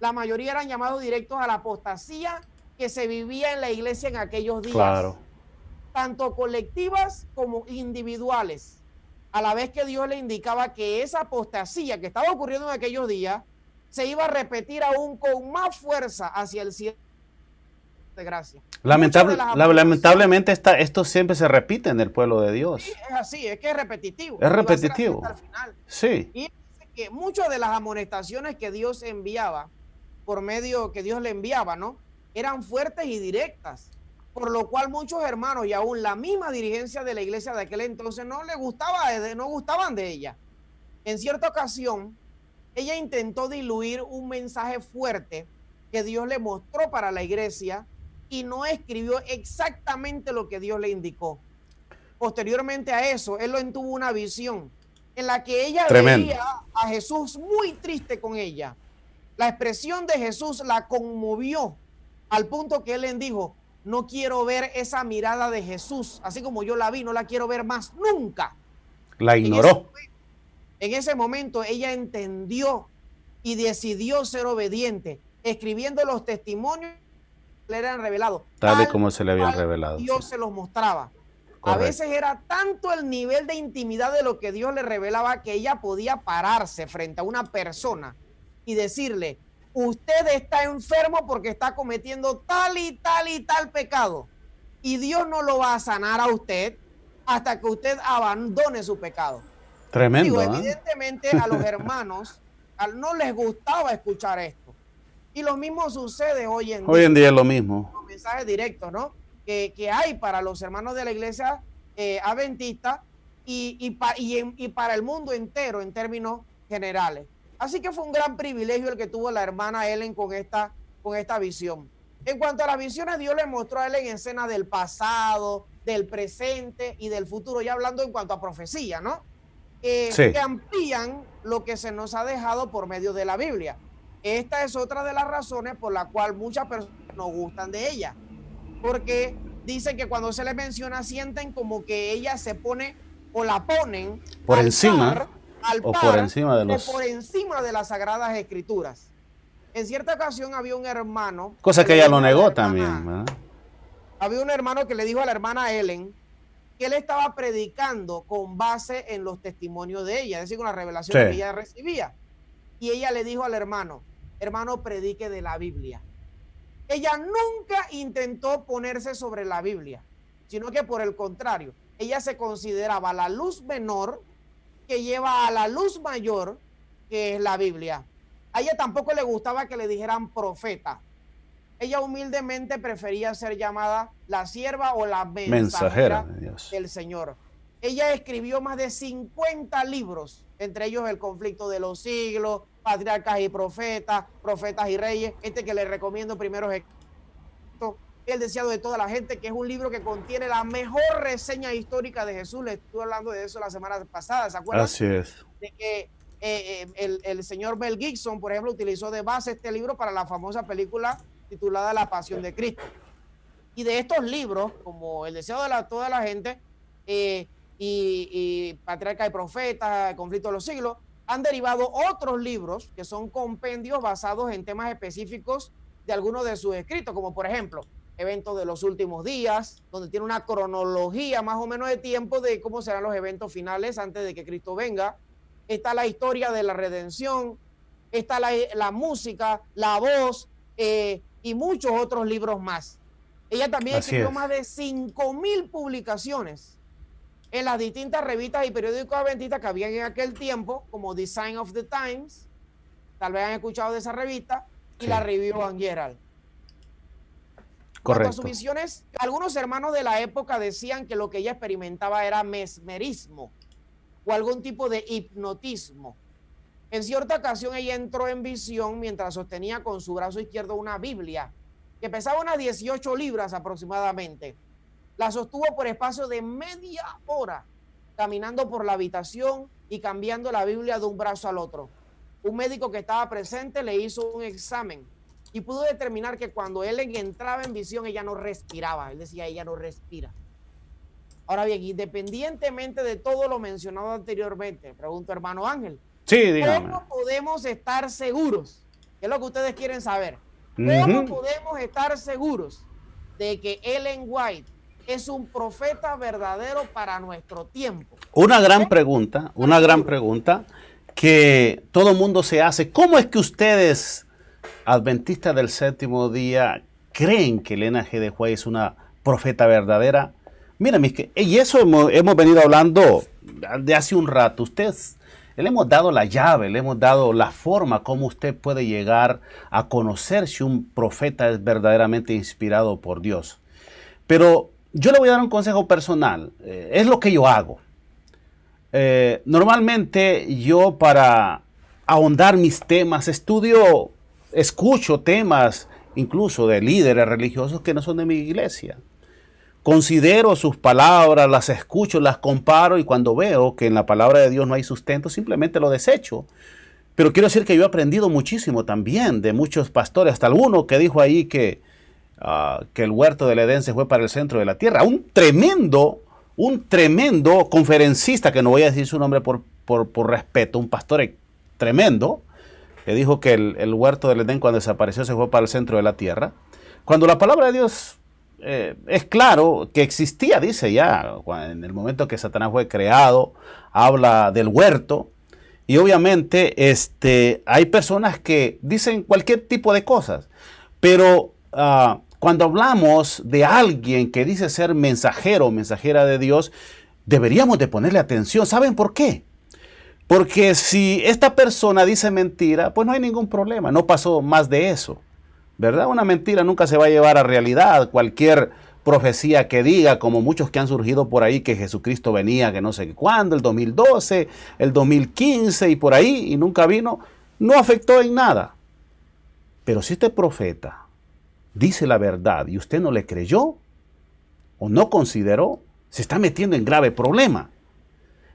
La mayoría eran llamados directos a la apostasía que se vivía en la iglesia en aquellos días. Claro. Tanto colectivas como individuales. A la vez que Dios le indicaba que esa apostasía que estaba ocurriendo en aquellos días se iba a repetir aún con más fuerza hacia el cielo. darte gracias. Lamentablemente esto siempre se repite en el pueblo de Dios. Sí, es así, es que es repetitivo. Es repetitivo. Hasta el final. Sí. Y que muchas de las amonestaciones que Dios enviaba, por medio que Dios le enviaba, ¿no? Eran fuertes y directas, por lo cual muchos hermanos y aún la misma dirigencia de la iglesia de aquel entonces no gustaban de ella. En cierta ocasión, ella intentó diluir un mensaje fuerte que Dios le mostró para la iglesia y no escribió exactamente lo que Dios le indicó. Posteriormente a eso, él tuvo una visión en la que ella veía a Jesús muy triste con ella. La expresión de Jesús la conmovió al punto que él le dijo: no quiero ver esa mirada de Jesús, así como yo la vi, no la quiero ver más nunca. La ignoró. En ese momento ella entendió y decidió ser obediente, escribiendo los testimonios que le eran revelados. Tal y como se le habían revelado. Dios se los mostraba. Correcto. A veces era tanto el nivel de intimidad de lo que Dios le revelaba que ella podía pararse frente a una persona y decirle: usted está enfermo porque está cometiendo tal y tal y tal pecado, y Dios no lo va a sanar a usted hasta que usted abandone su pecado. Tremendo. Evidentemente a los hermanos no les gustaba escuchar esto. Y lo mismo sucede hoy en día. Hoy en día es lo mismo. Los mensajes directos, ¿no? Que hay para los hermanos de la iglesia adventista y para el mundo entero en términos generales. Así que fue un gran privilegio el que tuvo la hermana Ellen con esta visión. En cuanto a las visiones, Dios le mostró a Ellen escenas del pasado, del presente y del futuro, ya hablando en cuanto a profecía, ¿no? Sí. Que amplían lo que se nos ha dejado por medio de la Biblia. Esta es otra de las razones por la cual muchas personas no gustan de ella, porque dicen que cuando se les menciona sienten como que ella se pone o la ponen por encima por encima de las Sagradas Escrituras. En cierta ocasión había un hermano, cosa que ella lo negó también, ¿verdad? Había un hermano que le dijo a la hermana Ellen que él estaba predicando con base en los testimonios de ella, es decir, con las revelaciones que ella recibía. Y ella le dijo al hermano: hermano, predique de la Biblia. Ella nunca intentó ponerse sobre la Biblia, sino que por el contrario, ella se consideraba la luz menor que lleva a la luz mayor, que es la Biblia. A ella tampoco le gustaba que le dijeran profeta. Ella humildemente prefería ser llamada la sierva o la mensajera del Señor. Ella escribió más de 50 libros, entre ellos El conflicto de los siglos, Patriarcas y profetas, Profetas y reyes. Que le recomiendo primero es El deseado de toda la gente, que es un libro que contiene la mejor reseña histórica de Jesús. Le estuve hablando de eso la semana pasada, ¿se acuerdan? Así es. De que el señor Mel Gibson, por ejemplo, utilizó de base este libro para la famosa película titulada La Pasión de Cristo. Y de estos libros, como El deseo de toda la gente y Patriarca y Profeta, El conflicto de los siglos, han derivado otros libros que son compendios basados en temas específicos de algunos de sus escritos, como por ejemplo Eventos de los últimos días, donde tiene una cronología más o menos de tiempo de cómo serán los eventos finales antes de que Cristo venga. Está la historia de la redención, está la música, la voz y muchos otros libros más. Ella también escribió más de 5,000 publicaciones en las distintas revistas y periódicos adventistas que había en aquel tiempo, como The Sign of the Times, tal vez han escuchado de esa revista, y la Review and Herald. Correcto. Cuanto a sus visiones, algunos hermanos de la época decían que lo que ella experimentaba era mesmerismo o algún tipo de hipnotismo. En cierta ocasión ella entró en visión mientras sostenía con su brazo izquierdo una Biblia que pesaba unas 18 libras aproximadamente. La sostuvo por espacio de media hora, caminando por la habitación y cambiando la Biblia de un brazo al otro. Un médico que estaba presente le hizo un examen y pudo determinar que cuando él entraba en visión, ella no respiraba. Él decía: ella no respira. Ahora bien, independientemente de todo lo mencionado anteriormente, pregunto, hermano Ángel, sí, dígame, ¿cómo podemos estar seguros? ¿Qué es lo que ustedes quieren saber? ¿Cómo podemos estar seguros de que Ellen White es un profeta verdadero para nuestro tiempo? Una gran pregunta que todo mundo se hace. ¿Cómo es que ustedes, adventistas del séptimo día, creen que Elena G. de White es una profeta verdadera. Mira, y eso hemos venido hablando de hace un rato. Le hemos dado la llave, le hemos dado la forma como usted puede llegar a conocer si un profeta es verdaderamente inspirado por Dios. Pero yo le voy a dar un consejo personal. Es lo que yo hago. Normalmente yo, para ahondar mis temas, escucho temas incluso de líderes religiosos que no son de mi iglesia. Considero sus palabras, las escucho, las comparo, y cuando veo que en la palabra de Dios no hay sustento, simplemente lo desecho. Pero quiero decir que yo he aprendido muchísimo también de muchos pastores, hasta alguno que dijo ahí que el huerto del Edén se fue para el centro de la tierra. Un tremendo conferencista, que no voy a decir su nombre por respeto, un pastor tremendo, que dijo que el huerto del Edén, cuando desapareció, se fue para el centro de la tierra. Cuando la palabra de Dios es claro que existía, dice ya, en el momento que Satanás fue creado, habla del huerto. Y obviamente hay personas que dicen cualquier tipo de cosas, pero cuando hablamos de alguien que dice ser mensajero o mensajera de Dios, deberíamos de ponerle atención. ¿Saben por qué? Porque si esta persona dice mentira, pues no hay ningún problema, no pasó más de eso, ¿verdad? Una mentira nunca se va a llevar a realidad. Cualquier profecía que diga, como muchos que han surgido por ahí, que Jesucristo venía, que no sé cuándo, el 2012, el 2015 y por ahí, y nunca vino, no afectó en nada. Pero si este profeta dice la verdad y usted no le creyó o no consideró, se está metiendo en grave problema.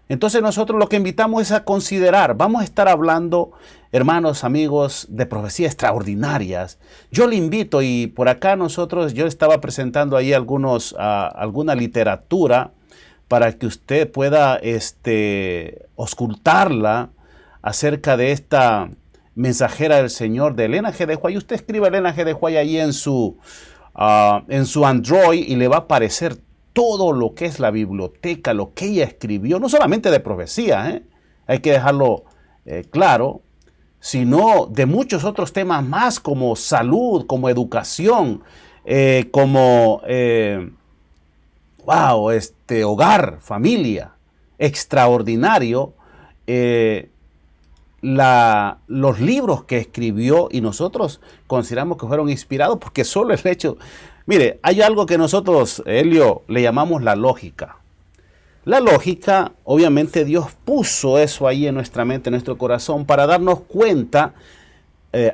Entonces nosotros lo que invitamos es a considerar. Vamos a estar hablando, hermanos, amigos, de profecías extraordinarias. Yo le invito, y por acá yo estaba presentando ahí alguna literatura para que usted pueda auscultarla acerca de esta mensajera del Señor, de Elena G. de White. Usted escribe Elena G. de White ahí en su Android y le va a aparecer todo lo que es la biblioteca, lo que ella escribió, no solamente de profecía, hay que dejarlo claro, sino de muchos otros temas más, como salud, como educación, hogar, familia. Extraordinario los libros que escribió, y nosotros consideramos que fueron inspirados, porque solo el hecho... Mire, hay algo que nosotros, Helio, le llamamos la lógica. La lógica, obviamente Dios puso eso ahí en nuestra mente, en nuestro corazón, para darnos cuenta,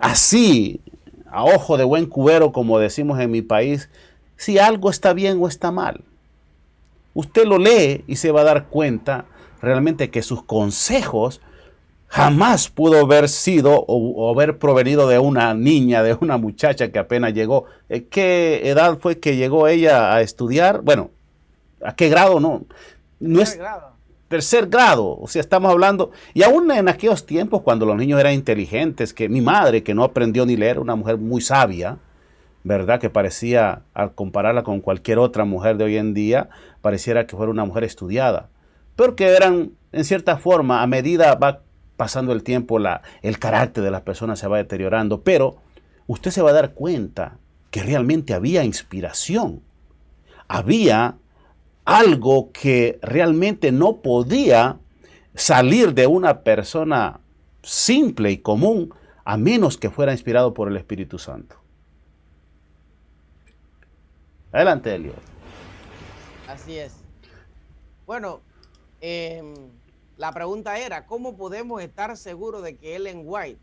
así, a ojo de buen cubero, como decimos en mi país, si algo está bien o está mal. Usted lo lee y se va a dar cuenta realmente que sus consejos jamás pudo haber sido o haber provenido de una niña, de una muchacha que apenas llegó. ¿Qué edad fue que llegó ella a estudiar? Bueno, ¿a qué grado? No es tercer grado. O sea, estamos hablando, y aún en aquellos tiempos cuando los niños eran inteligentes, que mi madre, que no aprendió ni leer, una mujer muy sabia, ¿verdad? Que parecía, al compararla con cualquier otra mujer de hoy en día, pareciera que fuera una mujer estudiada. Pero que eran, en cierta forma, a medida va pasando el tiempo, el carácter de las personas se va deteriorando, pero usted se va a dar cuenta que realmente había inspiración. Había algo que realmente no podía salir de una persona simple y común, a menos que fuera inspirado por el Espíritu Santo. Adelante, Elio. Así es. Bueno, la pregunta era, ¿cómo podemos estar seguros de que Ellen White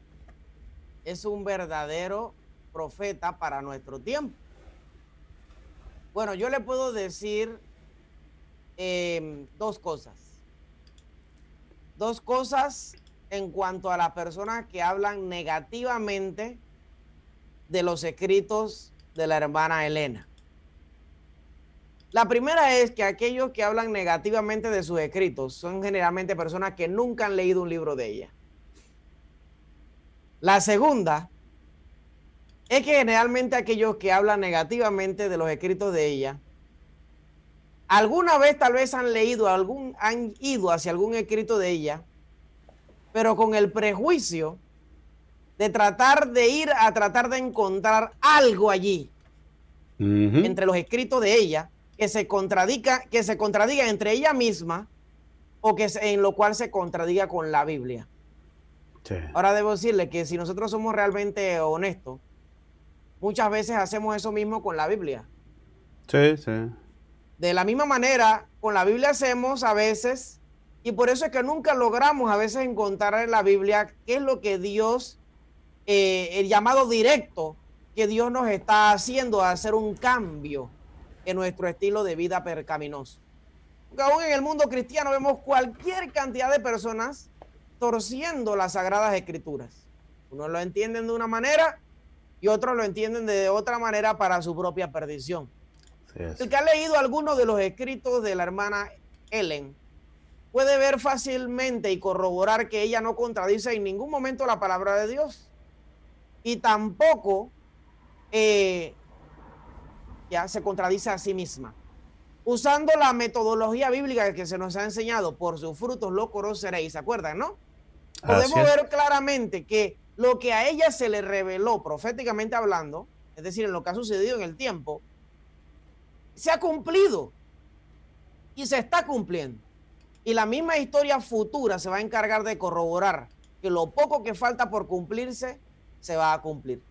es un verdadero profeta para nuestro tiempo? Bueno, yo le puedo decir dos cosas. Dos cosas en cuanto a las personas que hablan negativamente de los escritos de la hermana Elena. La primera es que aquellos que hablan negativamente de sus escritos son generalmente personas que nunca han leído un libro de ella. La segunda es que generalmente aquellos que hablan negativamente de los escritos de ella, alguna vez tal vez han leído, han ido hacia algún escrito de ella, pero con el prejuicio de tratar de ir a tratar de encontrar algo allí entre los escritos de ella que se contradiga entre ella misma o en lo cual se contradiga con la Biblia. Sí. Ahora debo decirle que si nosotros somos realmente honestos, muchas veces hacemos eso mismo con la Biblia. Sí, sí. De la misma manera, con la Biblia hacemos a veces, y por eso es que nunca logramos a veces encontrar en la Biblia qué es lo que Dios, el llamado directo que Dios nos está haciendo a hacer un cambio en nuestro estilo de vida pecaminoso. Porque aún en el mundo cristiano vemos cualquier cantidad de personas torciendo las Sagradas Escrituras. Unos lo entienden de una manera y otros lo entienden de otra manera para su propia perdición. Sí, el que ha leído algunos de los escritos de la hermana Ellen puede ver fácilmente y corroborar que ella no contradice en ningún momento la palabra de Dios y tampoco ya se contradice a sí misma. Usando la metodología bíblica que se nos ha enseñado, por sus frutos lo conoceréis, ¿se acuerdan, no? Podemos ver claramente que lo que a ella se le reveló proféticamente hablando, es decir, en lo que ha sucedido en el tiempo, se ha cumplido y se está cumpliendo. Y la misma historia futura se va a encargar de corroborar que lo poco que falta por cumplirse se va a cumplir.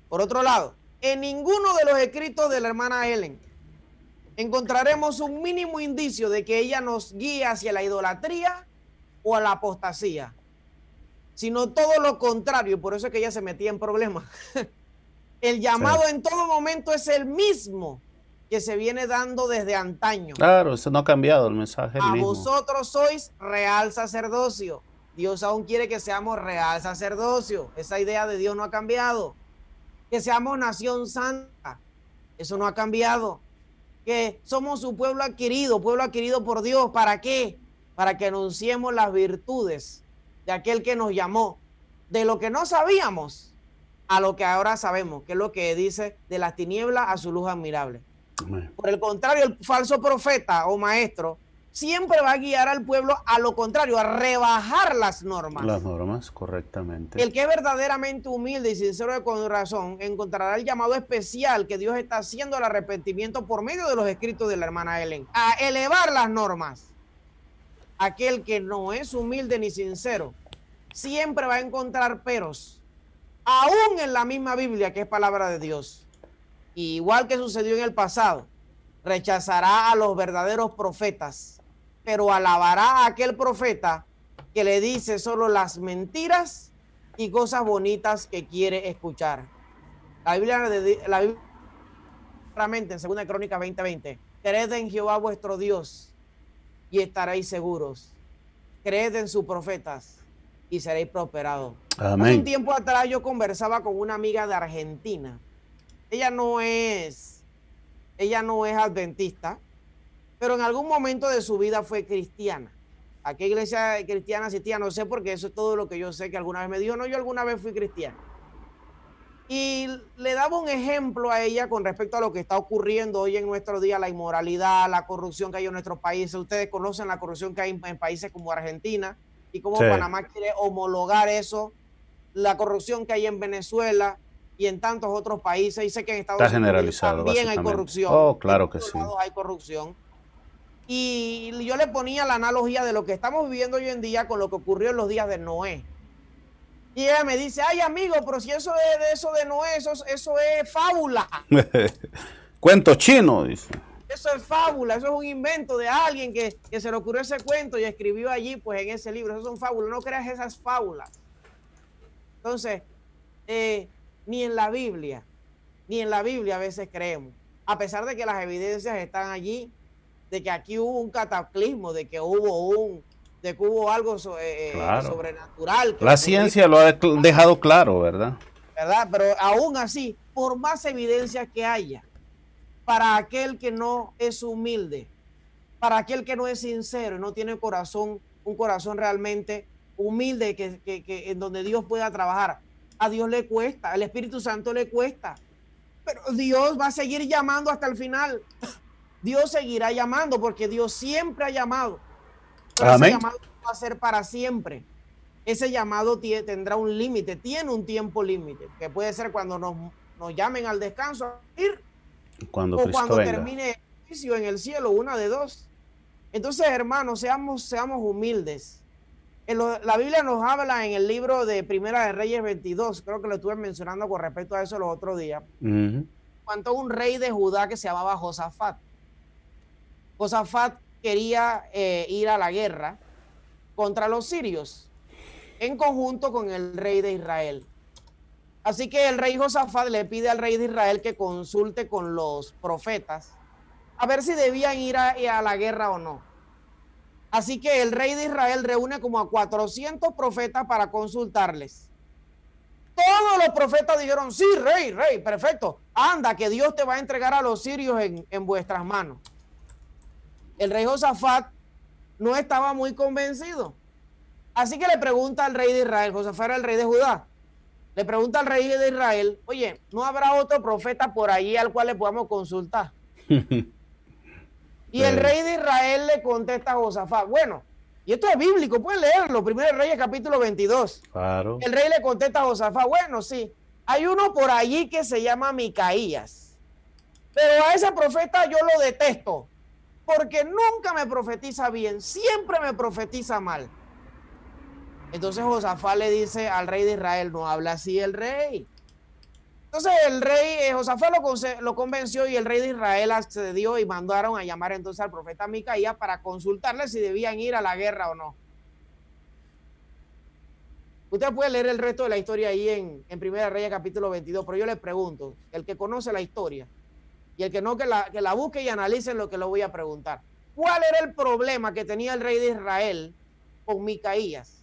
Por otro lado, en ninguno de los escritos de la hermana Ellen encontraremos un mínimo indicio de que ella nos guíe hacia la idolatría o a la apostasía, sino todo lo contrario, y por eso es que ella se metía en problemas. El llamado en todo momento es el mismo que se viene dando desde antaño. Claro, eso no ha cambiado, el mensaje es el mismo. Vosotros sois real sacerdocio. Dios aún quiere que seamos real sacerdocio. Esa idea de Dios no ha cambiado. Que seamos nación santa. Eso no ha cambiado. Que somos su pueblo adquirido por Dios. ¿Para qué? Para que anunciemos las virtudes de aquel que nos llamó. De lo que no sabíamos a lo que ahora sabemos, que es lo que dice de las tinieblas a su luz admirable. Amén. Por el contrario, el falso profeta o maestro siempre va a guiar al pueblo a lo contrario, a rebajar las normas. Las normas, correctamente. El que es verdaderamente humilde y sincero de corazón encontrará el llamado especial que Dios está haciendo al arrepentimiento por medio de los escritos de la hermana Ellen, a elevar las normas. Aquel que no es humilde ni sincero siempre va a encontrar peros, aún en la misma Biblia que es palabra de Dios. Y igual que sucedió en el pasado, rechazará a los verdaderos profetas, pero alabará a aquel profeta que le dice solo las mentiras y cosas bonitas que quiere escuchar. La Biblia claramente en 2 Crónicas 20:20, creed en Jehová vuestro Dios y estaréis seguros. Creed en sus profetas y seréis prosperados. Amén. Hace un tiempo atrás yo conversaba con una amiga de Argentina. Ella no es adventista, pero en algún momento de su vida fue cristiana. ¿A qué iglesia cristiana asistía? No sé, porque eso es todo lo que yo sé, que alguna vez me dijo, no, yo alguna vez fui cristiana. Y le daba un ejemplo a ella con respecto a lo que está ocurriendo hoy en nuestro día, la inmoralidad, la corrupción que hay en nuestros países. Ustedes conocen la corrupción que hay en países como Argentina y cómo Panamá quiere homologar eso, la corrupción que hay en Venezuela y en tantos otros países. Y sé que en Estados Unidos también hay corrupción. Oh, claro que sí. Hay corrupción. Y yo le ponía la analogía de lo que estamos viviendo hoy en día con lo que ocurrió en los días de Noé. Y ella me dice, ay amigo, pero si eso de Noé, eso es fábula. Cuento chino, dice. Eso es fábula, eso es un invento de alguien que se le ocurrió ese cuento y escribió allí, pues en ese libro. Eso son fábulas, no creas esas fábulas. Entonces, ni en la Biblia a veces creemos, a pesar de que las evidencias están allí, de que aquí hubo un cataclismo, de que hubo algo sobrenatural. La ciencia lo ha dejado claro, ¿verdad? Pero aún así, por más evidencias que haya, para aquel que no es humilde, para aquel que no es sincero, no tiene un corazón realmente humilde, que en donde Dios pueda trabajar, a Dios le cuesta, al Espíritu Santo le cuesta, pero Dios va a seguir llamando hasta el final. Dios seguirá llamando porque Dios siempre ha llamado. Pero ese llamado va a ser para siempre. Ese llamado tendrá un límite, tiene un tiempo límite, que puede ser cuando nos llamen al descanso a ir, Cuando o Cristo cuando venga. termine el juicio en el cielo, una de dos. Entonces, hermanos, seamos humildes. La Biblia nos habla en el libro de Primera de Reyes 22, creo que lo estuve mencionando con respecto a eso los otros días, cuando un rey de Judá que se llamaba Josafat. Josafat quería ir a la guerra contra los sirios en conjunto con el rey de Israel. Así que el rey Josafat le pide al rey de Israel que consulte con los profetas a ver si debían ir a la guerra o no. Así que el rey de Israel reúne como a 400 profetas para consultarles. Todos los profetas dijeron, sí, rey, perfecto. Anda, que Dios te va a entregar a los sirios en vuestras manos. El rey Josafat no estaba muy convencido. Así que le pregunta al rey de Israel, Josafat era el rey de Judá, le pregunta al rey de Israel, oye, ¿no habrá otro profeta por allí al cual le podamos consultar? Y el rey de Israel le contesta a Josafat, bueno, y esto es bíblico, pueden leerlo, 1 Reyes capítulo 22. Claro. El rey le contesta a Josafat, bueno, sí, hay uno por allí que se llama Micaías, pero a ese profeta yo lo detesto, porque nunca me profetiza bien, siempre me profetiza mal. Entonces Josafat le dice al rey de Israel, no habla así el rey. Entonces el rey, Josafat lo convenció y el rey de Israel accedió y mandaron a llamar entonces al profeta Micaías para consultarle si debían ir a la guerra o no. Usted puede leer el resto de la historia ahí en 1 Reyes capítulo 22, pero yo le pregunto, el que conoce la historia y el que no, que la busque y analice lo que le voy a preguntar. ¿Cuál era el problema que tenía el rey de Israel con Micaías?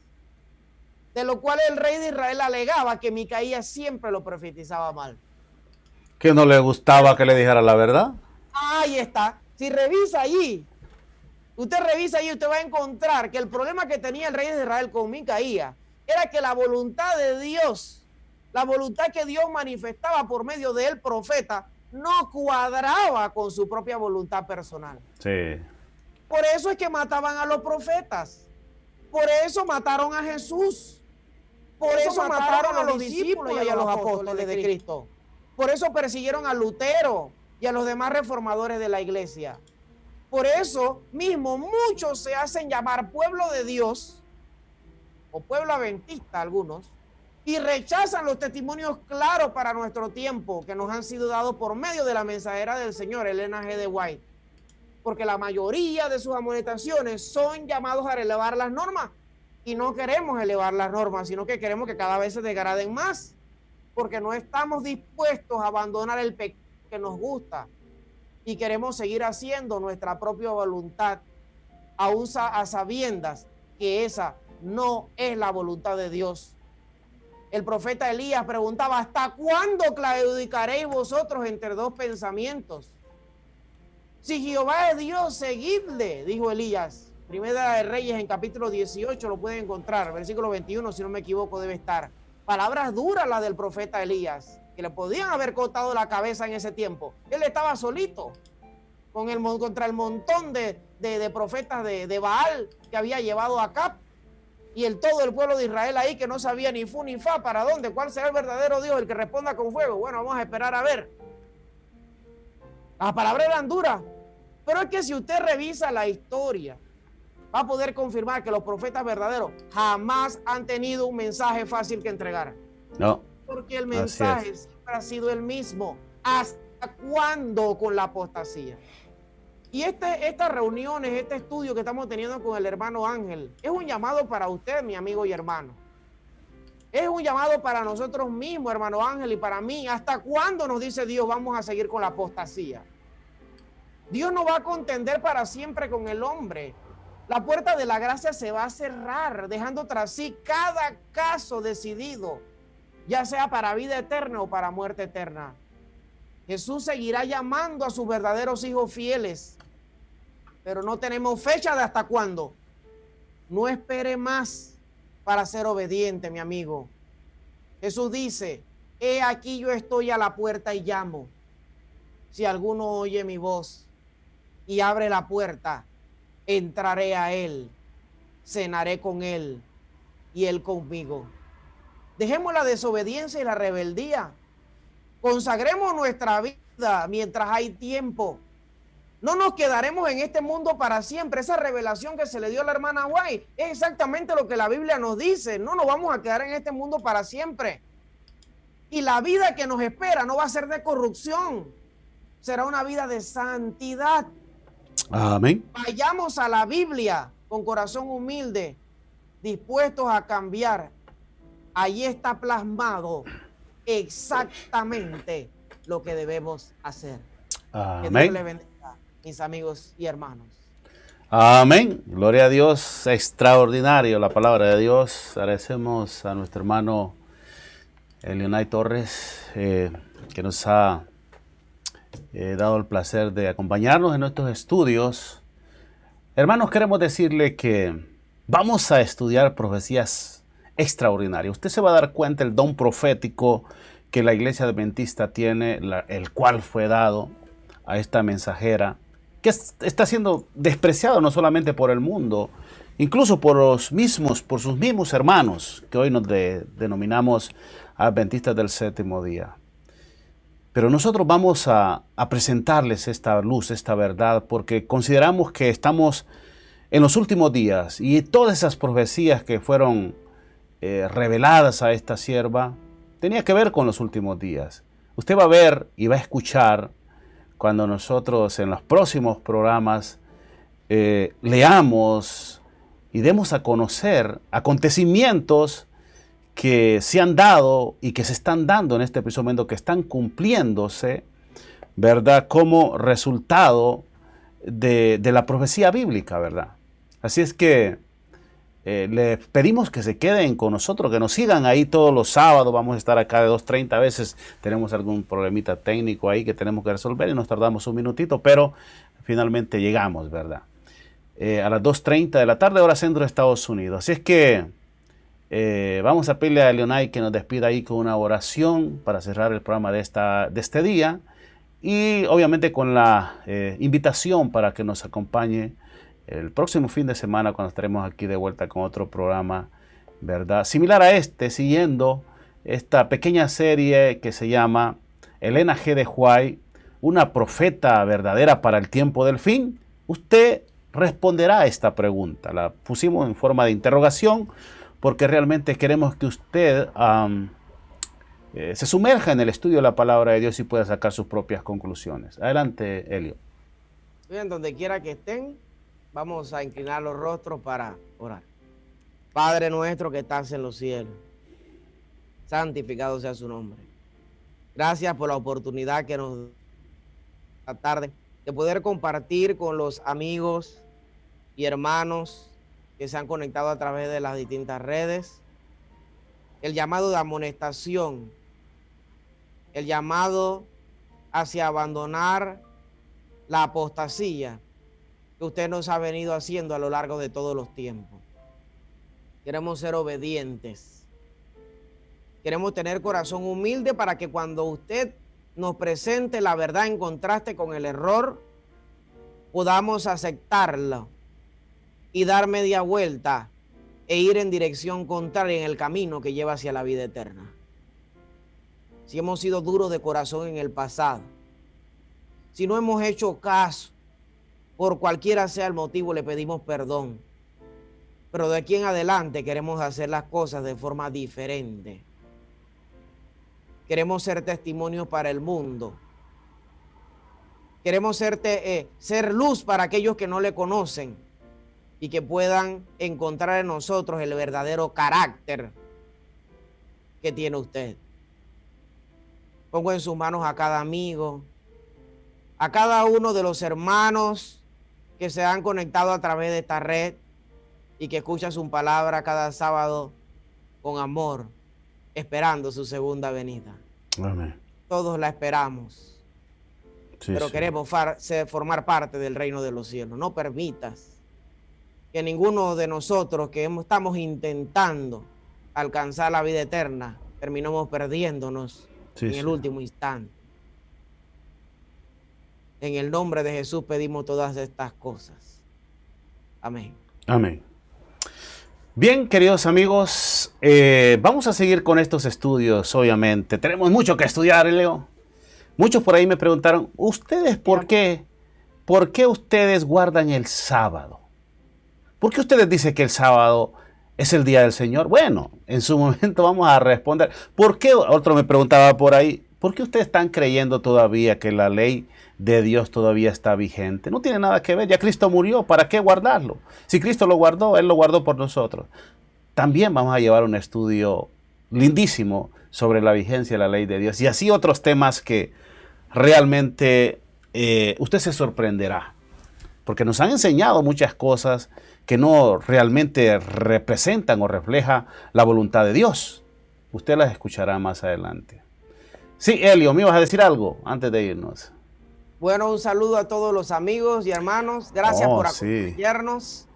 De lo cual el rey de Israel alegaba que Micaías siempre lo profetizaba mal. ¿Que no le gustaba que le dijera la verdad? Ahí está. Si revisa allí, usted va a encontrar que el problema que tenía el rey de Israel con Micaías era que la voluntad de Dios, la voluntad que Dios manifestaba por medio del profeta, no cuadraba con su propia voluntad personal. Sí. Por eso es que mataban a los profetas. Por eso mataron a Jesús. Por eso mataron a los discípulos y a los apóstoles de Cristo. Por eso persiguieron a Lutero y a los demás reformadores de la iglesia. Por eso mismo muchos se hacen llamar pueblo de Dios o pueblo adventista algunos y rechazan los testimonios claros para nuestro tiempo que nos han sido dados por medio de la mensajera del Señor, Elena G. de White. Porque la mayoría de sus amonestaciones son llamados a elevar las normas. Y no queremos elevar las normas, sino que queremos que cada vez se degraden más, porque no estamos dispuestos a abandonar el pecado que nos gusta y queremos seguir haciendo nuestra propia voluntad, aún a sabiendas que esa no es la voluntad de Dios. El profeta Elías preguntaba, ¿hasta cuándo claudicaréis vosotros entre dos pensamientos? Si Jehová es Dios, seguidle, dijo Elías. Primera de Reyes en capítulo 18 lo pueden encontrar, versículo 21, si no me equivoco debe estar. Palabras duras las del profeta Elías, que le podían haber cortado la cabeza en ese tiempo. Él estaba solito contra el montón de profetas de Baal que había llevado a Acab y todo el pueblo de Israel ahí que no sabía ni fu ni fa para dónde, cuál será el verdadero Dios, el que responda con fuego. Bueno, vamos a esperar a ver. Las palabras eran duras, pero es que si usted revisa la historia, va a poder confirmar que los profetas verdaderos jamás han tenido un mensaje fácil que entregar. No. Porque el mensaje siempre ha sido el mismo. ¿Hasta cuándo con la apostasía? Y estas reuniones, este estudio que estamos teniendo con el hermano Ángel, es un llamado para usted, mi amigo y hermano. Es un llamado para nosotros mismos, hermano Ángel, y para mí. ¿Hasta cuándo nos dice Dios vamos a seguir con la apostasía? Dios no va a contender para siempre con el hombre. La puerta de la gracia se va a cerrar, dejando tras sí cada caso decidido, ya sea para vida eterna o para muerte eterna. Jesús seguirá llamando a sus verdaderos hijos fieles, pero no tenemos fecha de hasta cuándo. No espere más para ser obediente, mi amigo. Jesús dice, he aquí yo estoy a la puerta y llamo. Si alguno oye mi voz y abre la puerta, entraré a él, cenaré con él y él conmigo. Dejemos la desobediencia y la rebeldía. Consagremos nuestra vida mientras hay tiempo. No nos quedaremos en este mundo para siempre. Esa revelación que se le dio a la hermana White es exactamente lo que la Biblia nos dice. No nos vamos a quedar en este mundo para siempre. Y la vida que nos espera no va a ser de corrupción. Será una vida de santidad. Amén. Vayamos a la Biblia con corazón humilde, dispuestos a cambiar. Allí está plasmado exactamente lo que debemos hacer. Amén. Que Dios les bendiga, mis amigos y hermanos. Amén. Gloria a Dios. Extraordinario la palabra de Dios. Agradecemos a nuestro hermano Elionay Torres, que nos ha dado el placer de acompañarnos en nuestros estudios. Hermanos, queremos decirle que vamos a estudiar profecías extraordinarias. Usted se va a dar cuenta del don profético que la iglesia adventista tiene, el cual fue dado a esta mensajera, que está siendo despreciado no solamente por el mundo, incluso por sus mismos hermanos, que hoy nos denominamos adventistas del séptimo día. Pero nosotros vamos a presentarles esta luz, esta verdad, porque consideramos que estamos en los últimos días y todas esas profecías que fueron reveladas a esta sierva tenía que ver con los últimos días. Usted va a ver y va a escuchar cuando nosotros en los próximos programas leamos y demos a conocer acontecimientos que se han dado y que se están dando en este preciso momento, que están cumpliéndose, ¿verdad? Como resultado de la profecía bíblica, ¿verdad? Así es que les pedimos que se queden con nosotros, que nos sigan ahí todos los sábados. Vamos a estar acá de 2:30. A veces tenemos algún problemita técnico ahí que tenemos que resolver y nos tardamos un minutito, pero finalmente llegamos, ¿verdad? A las 2:30 de la tarde, hora centro de Estados Unidos. Así es que vamos a pedirle a Elionay que nos despida ahí con una oración para cerrar el programa de este día, y obviamente con la invitación para que nos acompañe el próximo fin de semana cuando estaremos aquí de vuelta con otro programa, ¿verdad? Similar a siguiendo esta pequeña serie que se llama Elena G. de White, una profeta verdadera para el tiempo del fin. Usted responderá a esta pregunta. La pusimos en forma de interrogación porque realmente queremos que usted se sumerja en el estudio de la palabra de Dios y pueda sacar sus propias conclusiones. Adelante, Elio. Bien, donde quiera que estén, vamos a inclinar los rostros para orar. Padre nuestro que estás en los cielos, santificado sea su nombre. Gracias por la oportunidad que nos da esta tarde de poder compartir con los amigos y hermanos que se han conectado a través de las distintas redes el llamado de amonestación, el llamado hacia abandonar la apostasía que usted nos ha venido haciendo a lo largo de todos los tiempos. Queremos ser obedientes. Queremos tener corazón humilde para que cuando usted nos presente la verdad en contraste con el error, podamos aceptarlo y dar media vuelta e ir en dirección contraria en el camino que lleva hacia la vida eterna. Si hemos sido duros de corazón en el pasado, si no hemos hecho caso, por cualquiera sea el motivo, le pedimos perdón. Pero de aquí en adelante queremos hacer las cosas de forma diferente. Queremos ser testimonios para el mundo. Queremos ser luz para aquellos que no le conocen y que puedan encontrar en nosotros el verdadero carácter que tiene usted. Pongo en sus manos a cada amigo, a cada uno de los hermanos que se han conectado a través de esta red y que escuchan su palabra cada sábado con amor, esperando su segunda venida. Amén. Todos la esperamos, pero queremos formar parte del reino de los cielos. No permitas que ninguno de nosotros que estamos intentando alcanzar la vida eterna terminemos perdiéndonos en el último instante. En el nombre de Jesús pedimos todas estas cosas. Amén. Amén. Bien, queridos amigos, vamos a seguir con estos estudios, obviamente. Tenemos mucho que estudiar, Leo. Muchos por ahí me preguntaron, ¿ustedes por qué ustedes guardan el sábado? ¿Por qué ustedes dicen que el sábado es el día del Señor? Bueno, en su momento vamos a responder. ¿Por qué? Otro me preguntaba por ahí, ¿por qué ustedes están creyendo todavía que la ley de Dios todavía está vigente? No tiene nada que ver, ya Cristo murió, ¿para qué guardarlo? Si Cristo lo guardó, Él lo guardó por nosotros. También vamos a llevar un estudio lindísimo sobre la vigencia de la ley de Dios y así otros temas que realmente usted se sorprenderá, porque nos han enseñado muchas cosas que no realmente representan o reflejan la voluntad de Dios. Usted las escuchará más adelante. Sí, Elio, ¿me ibas a decir algo antes de irnos? Bueno, un saludo a todos los amigos y hermanos. Gracias por acompañarnos.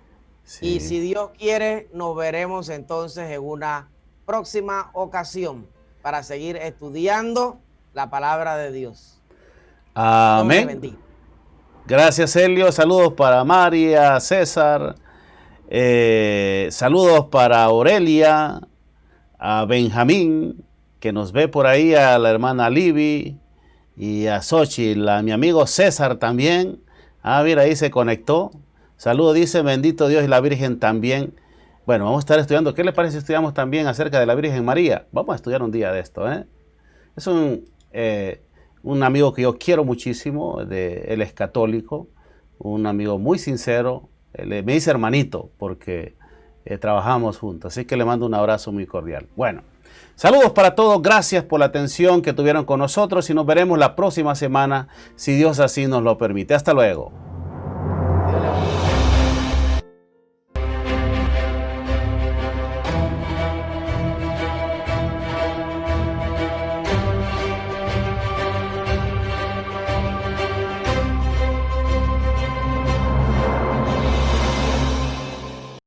Sí. Y si Dios quiere, nos veremos entonces en una próxima ocasión para seguir estudiando la palabra de Dios. Amén. Gracias, Elio. Saludos para María, César. Saludos para Aurelia, a Benjamín, que nos ve por ahí, a la hermana Libby y a Xochitl, a mi amigo César también. Ah, mira, ahí se conectó. Saludos, dice, bendito Dios y la Virgen también. Bueno, vamos a estar estudiando. ¿Qué le parece si estudiamos también acerca de la Virgen María? Vamos a estudiar un día de esto, ¿eh? Es un amigo que yo quiero muchísimo, él es católico, un amigo muy sincero. Me dice hermanito porque trabajamos juntos, así que le mando un abrazo muy cordial. Bueno, saludos para todos, gracias por la atención que tuvieron con nosotros y nos veremos la próxima semana, si Dios así nos lo permite. Hasta luego.